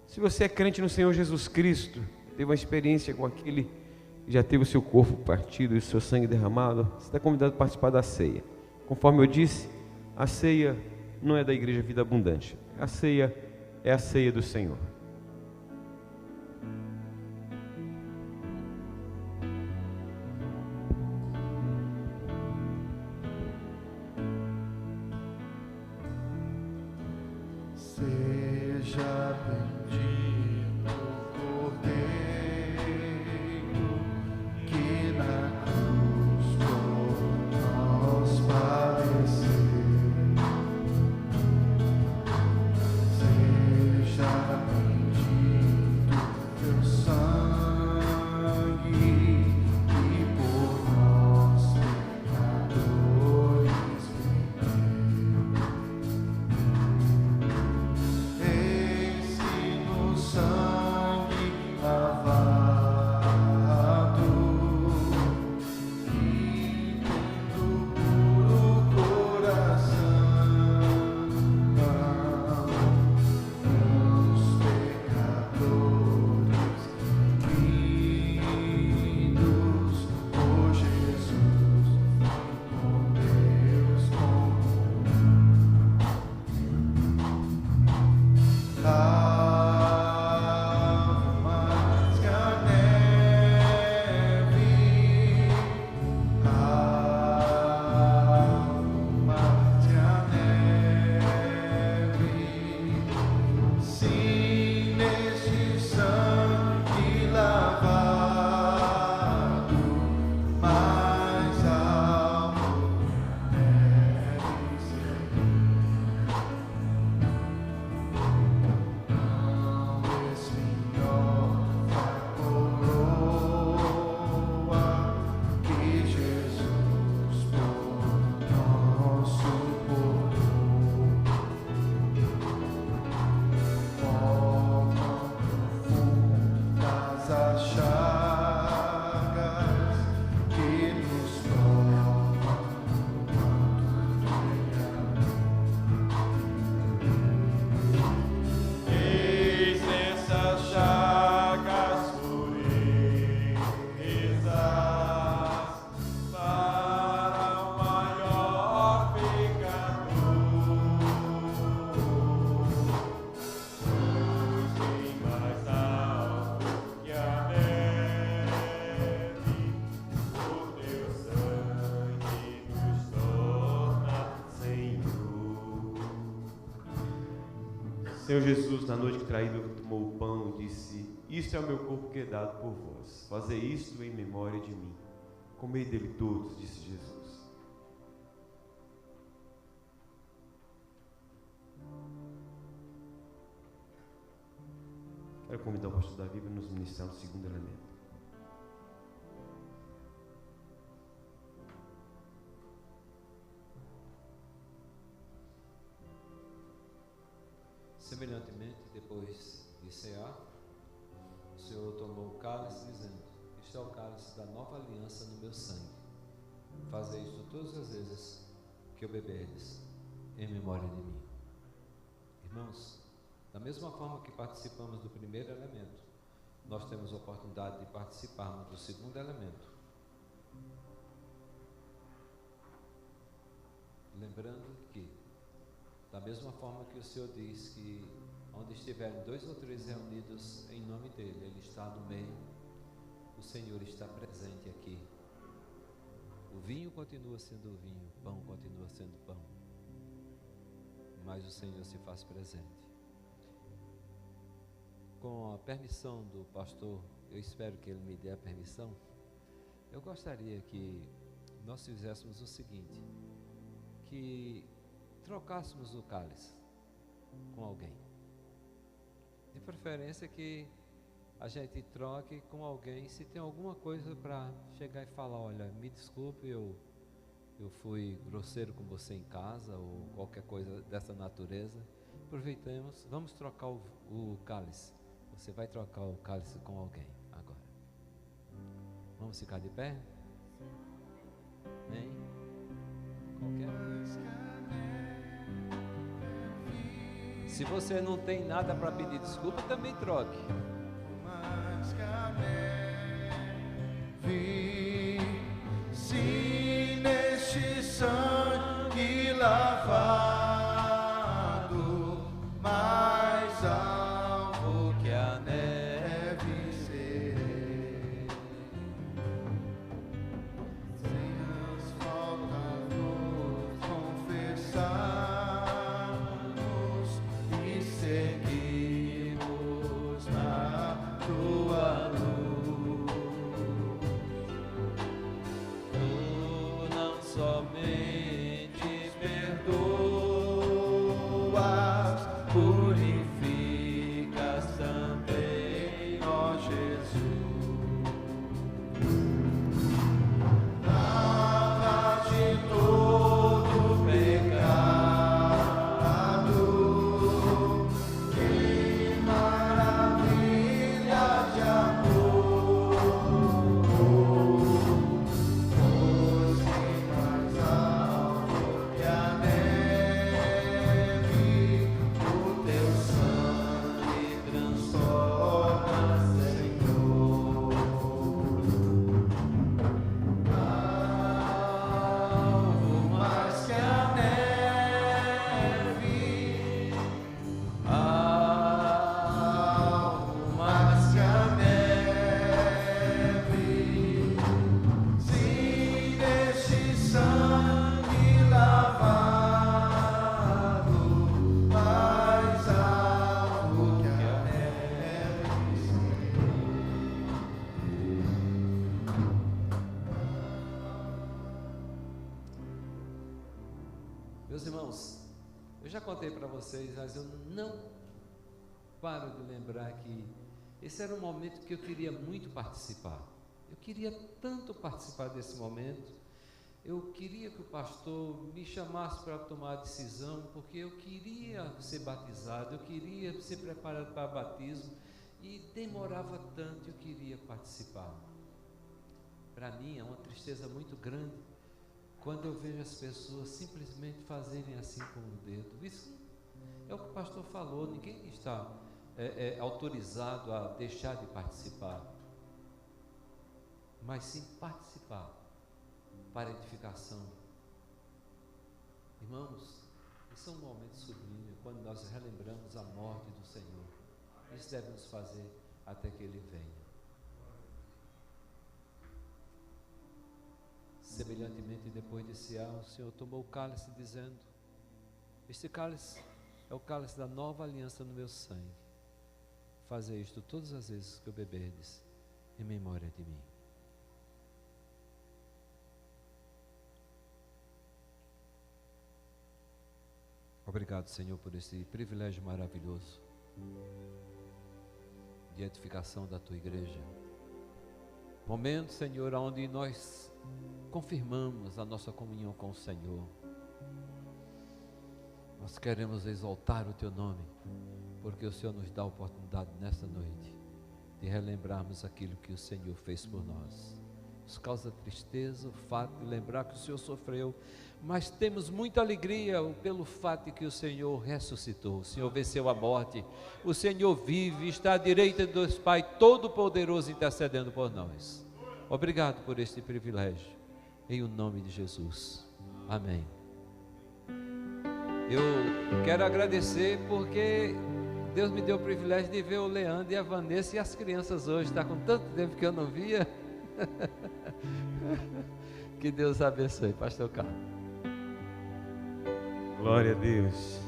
Se você é crente no Senhor Jesus Cristo, teve uma experiência com aquele que já teve o seu corpo partido e o seu sangue derramado, você está convidado a participar da ceia. Conforme eu disse, a ceia não é da Igreja Vida Abundante, a ceia é a ceia do Senhor. Seja bendito o Cordeiro que na cruz por nós padeceu. Seja bendito teu sangue que por nós pecadores ensina o sangue lavado e tendo puro coração os pecadores unidos por Jesus com Deus comum. Mais que a neve, mais que a neve, sim, neste sangue lavado, mais alto deve ser. A coroa que Jesus por nós suportou, quão profundas as chagas que nos provam quanto eis essas chagas purezas para o maior pecador. Cruz bem mais alto que a neve, por teu sangue nos torna Senhor. Senhor Jesus, na noite que traído, tomou o pão e disse: isto é o meu corpo que é dado por vós, fazei isto em memória de mim. Comei dele todos, disse Jesus. Quero convidar o pastor Davi para nos ministrar o segundo elemento. Semelhantemente, depois de cear, o Senhor tomou o cálice, dizendo: este é o cálice da nova aliança no meu sangue. Fazei isto todas as vezes que o beberdes, em memória de mim. Irmãos, da mesma forma que participamos do primeiro elemento, nós temos a oportunidade de participarmos do segundo elemento, lembrando que, da mesma forma que o Senhor diz que onde estiverem 2 ou 3 reunidos em nome dEle, Ele está no meio, o Senhor está presente aqui. O vinho continua sendo vinho, o pão continua sendo pão, mas o Senhor se faz presente. Com a permissão do pastor, eu espero que ele me dê a permissão, eu gostaria que nós fizéssemos o seguinte, que trocássemos o cálice com alguém. De preferência que a gente troque com alguém, se tem alguma coisa para chegar e falar, olha, me desculpe, eu fui grosseiro com você em casa, ou qualquer coisa dessa natureza. Aproveitemos, vamos trocar o cálice. Você vai trocar o cálice com alguém agora. Vamos ficar de pé? Amém? Qualquer. Se você não tem nada para pedir desculpa, também troque. Se neste sangue lavado, mais alvo que a neve serei. Sem as faltas nos confessarmos e seguirmos na tua luz. Somente perdoas, purificas também, ó Jesus. Lava de todo pecado, que maravilha de amor. Meus irmãos, eu já contei para vocês, mas eu não paro de lembrar que esse era um momento que eu queria muito participar. Eu queria tanto participar desse momento. Eu queria que o pastor me chamasse para tomar a decisão, porque eu queria ser batizado, eu queria ser preparado para batismo, e demorava tanto, eu queria participar. Para mim é uma tristeza muito grande quando eu vejo as pessoas simplesmente fazerem assim com o dedo. Isso é o que o pastor falou, ninguém está autorizado a deixar de participar, mas sim participar para edificação. Irmãos, isso é um momento sublime, quando nós relembramos a morte do Senhor. Isso deve nos fazer até que Ele venha. Semelhantemente, depois de cear, o Senhor tomou o cálice, dizendo: este cálice é o cálice da nova aliança no meu sangue. Fazei isto todas as vezes que o beberdes, em memória de mim. Obrigado, Senhor, por esse privilégio maravilhoso de edificação da Tua igreja. Momento, Senhor, onde nós confirmamos a nossa comunhão com o Senhor. Nós queremos exaltar o Teu nome, porque o Senhor nos dá a oportunidade nesta noite de relembrarmos aquilo que o Senhor fez por nós. Nos causa tristeza o fato de lembrar que o Senhor sofreu, mas temos muita alegria pelo fato de que o Senhor ressuscitou, o Senhor venceu a morte, o Senhor vive, está à direita de Deus Pai Todo-Poderoso intercedendo por nós. Obrigado por este privilégio, em o nome de Jesus. Amém. Eu quero agradecer porque Deus me deu o privilégio de ver o Leandro e a Vanessa e as crianças hoje. Está com tanto tempo que eu não via. Que Deus abençoe, pastor Carlos. Glória a Deus.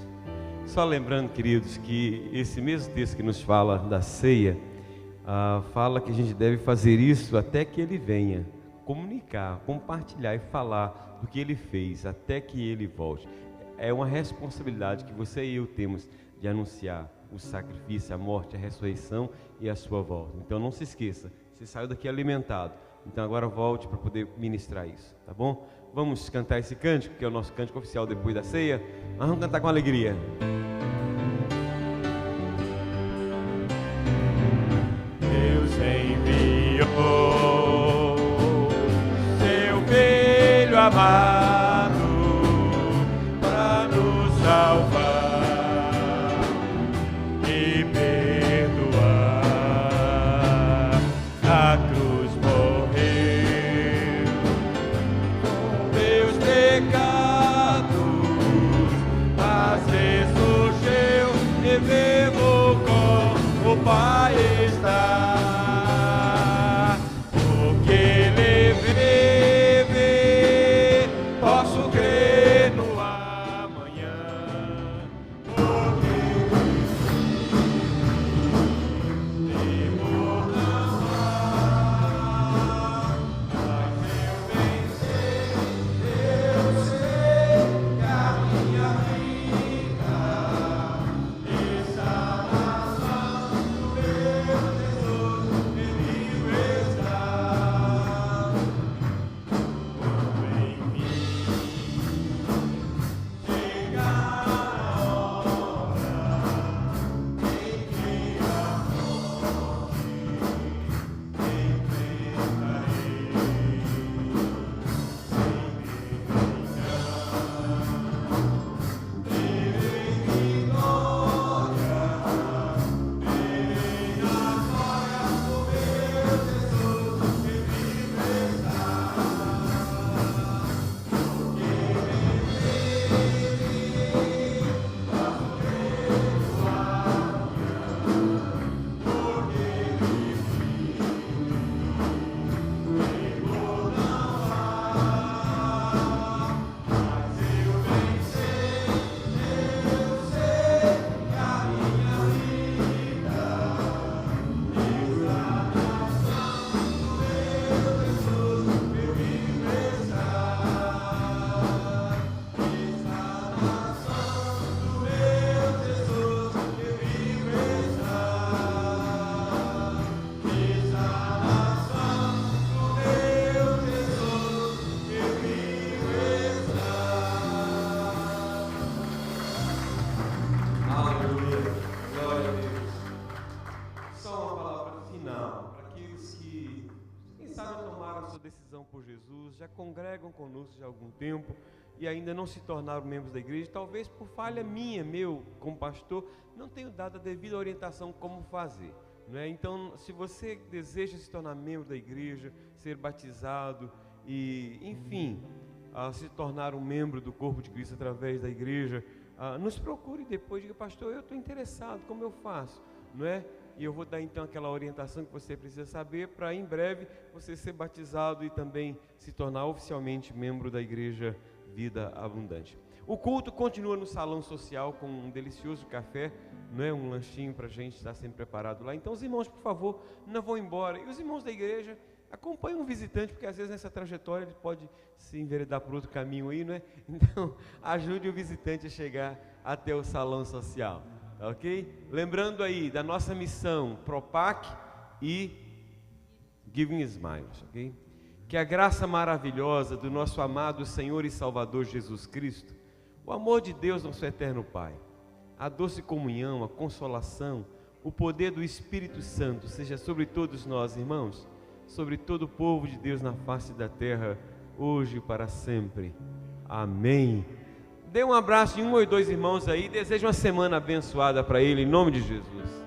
Só lembrando, queridos, que esse mesmo texto que nos fala da ceia, fala que a gente deve fazer isso até que Ele venha, comunicar, compartilhar e falar do que Ele fez, até que Ele volte. É uma responsabilidade que você e eu temos de anunciar o sacrifício, a morte, a ressurreição e a sua volta. Então não se esqueça, você saiu daqui alimentado, então agora volte para poder ministrar isso, tá bom? Vamos cantar esse cântico, que é o nosso cântico oficial depois da ceia. Mas vamos cantar com alegria. Deus enviou seu Filho amado para nos salvar e perdoar. A cruz morreu meus pecados, mas ressurgiu e vivo com o Pai está. Porque Ele vive, posso crer no amanhã. Porque devo não há, mas eu vencer, eu sei que a minha vida está nas mãos do meu Jesus, Ele está. Em mim chegará a hora em que a morte enfrentarei sem vergonha, terei glória, terei na glória do meu Jesus, que vive está. Aleluia, glória a Deus. Só uma palavra final para aqueles que, quem sabe, tomaram a sua decisão por Jesus, já congregam conosco já há algum tempo e ainda não se tornaram membros da igreja, talvez por falha minha, meu, como pastor, não tenho dado a devida orientação como fazer, não é? Então, se você deseja se tornar membro da igreja, ser batizado e, enfim, se tornar um membro do corpo de Cristo através da igreja, nos procure depois, diga: pastor, eu estou interessado, como eu faço, não é? E eu vou dar então aquela orientação que você precisa saber para em breve você ser batizado e também se tornar oficialmente membro da igreja Vida Abundante. O culto continua no salão social com um delicioso café, não é? Um lanchinho para a gente estar sempre preparado lá. Então os irmãos, por favor, não vão embora. E os irmãos da igreja, acompanhe um visitante, porque às vezes nessa trajetória ele pode se enveredar por outro caminho aí, não é? Então, ajude o visitante a chegar até o salão social, tá ok? Lembrando aí da nossa missão, Propac e Giving Smiles, ok? Que a graça maravilhosa do nosso amado Senhor e Salvador Jesus Cristo, o amor de Deus, nosso eterno Pai, a doce comunhão, a consolação, o poder do Espírito Santo seja sobre todos nós, irmãos, sobre todo o povo de Deus na face da terra, hoje e para sempre. Amém. Dê um abraço de um ou dois irmãos aí, desejo uma semana abençoada para ele, em nome de Jesus.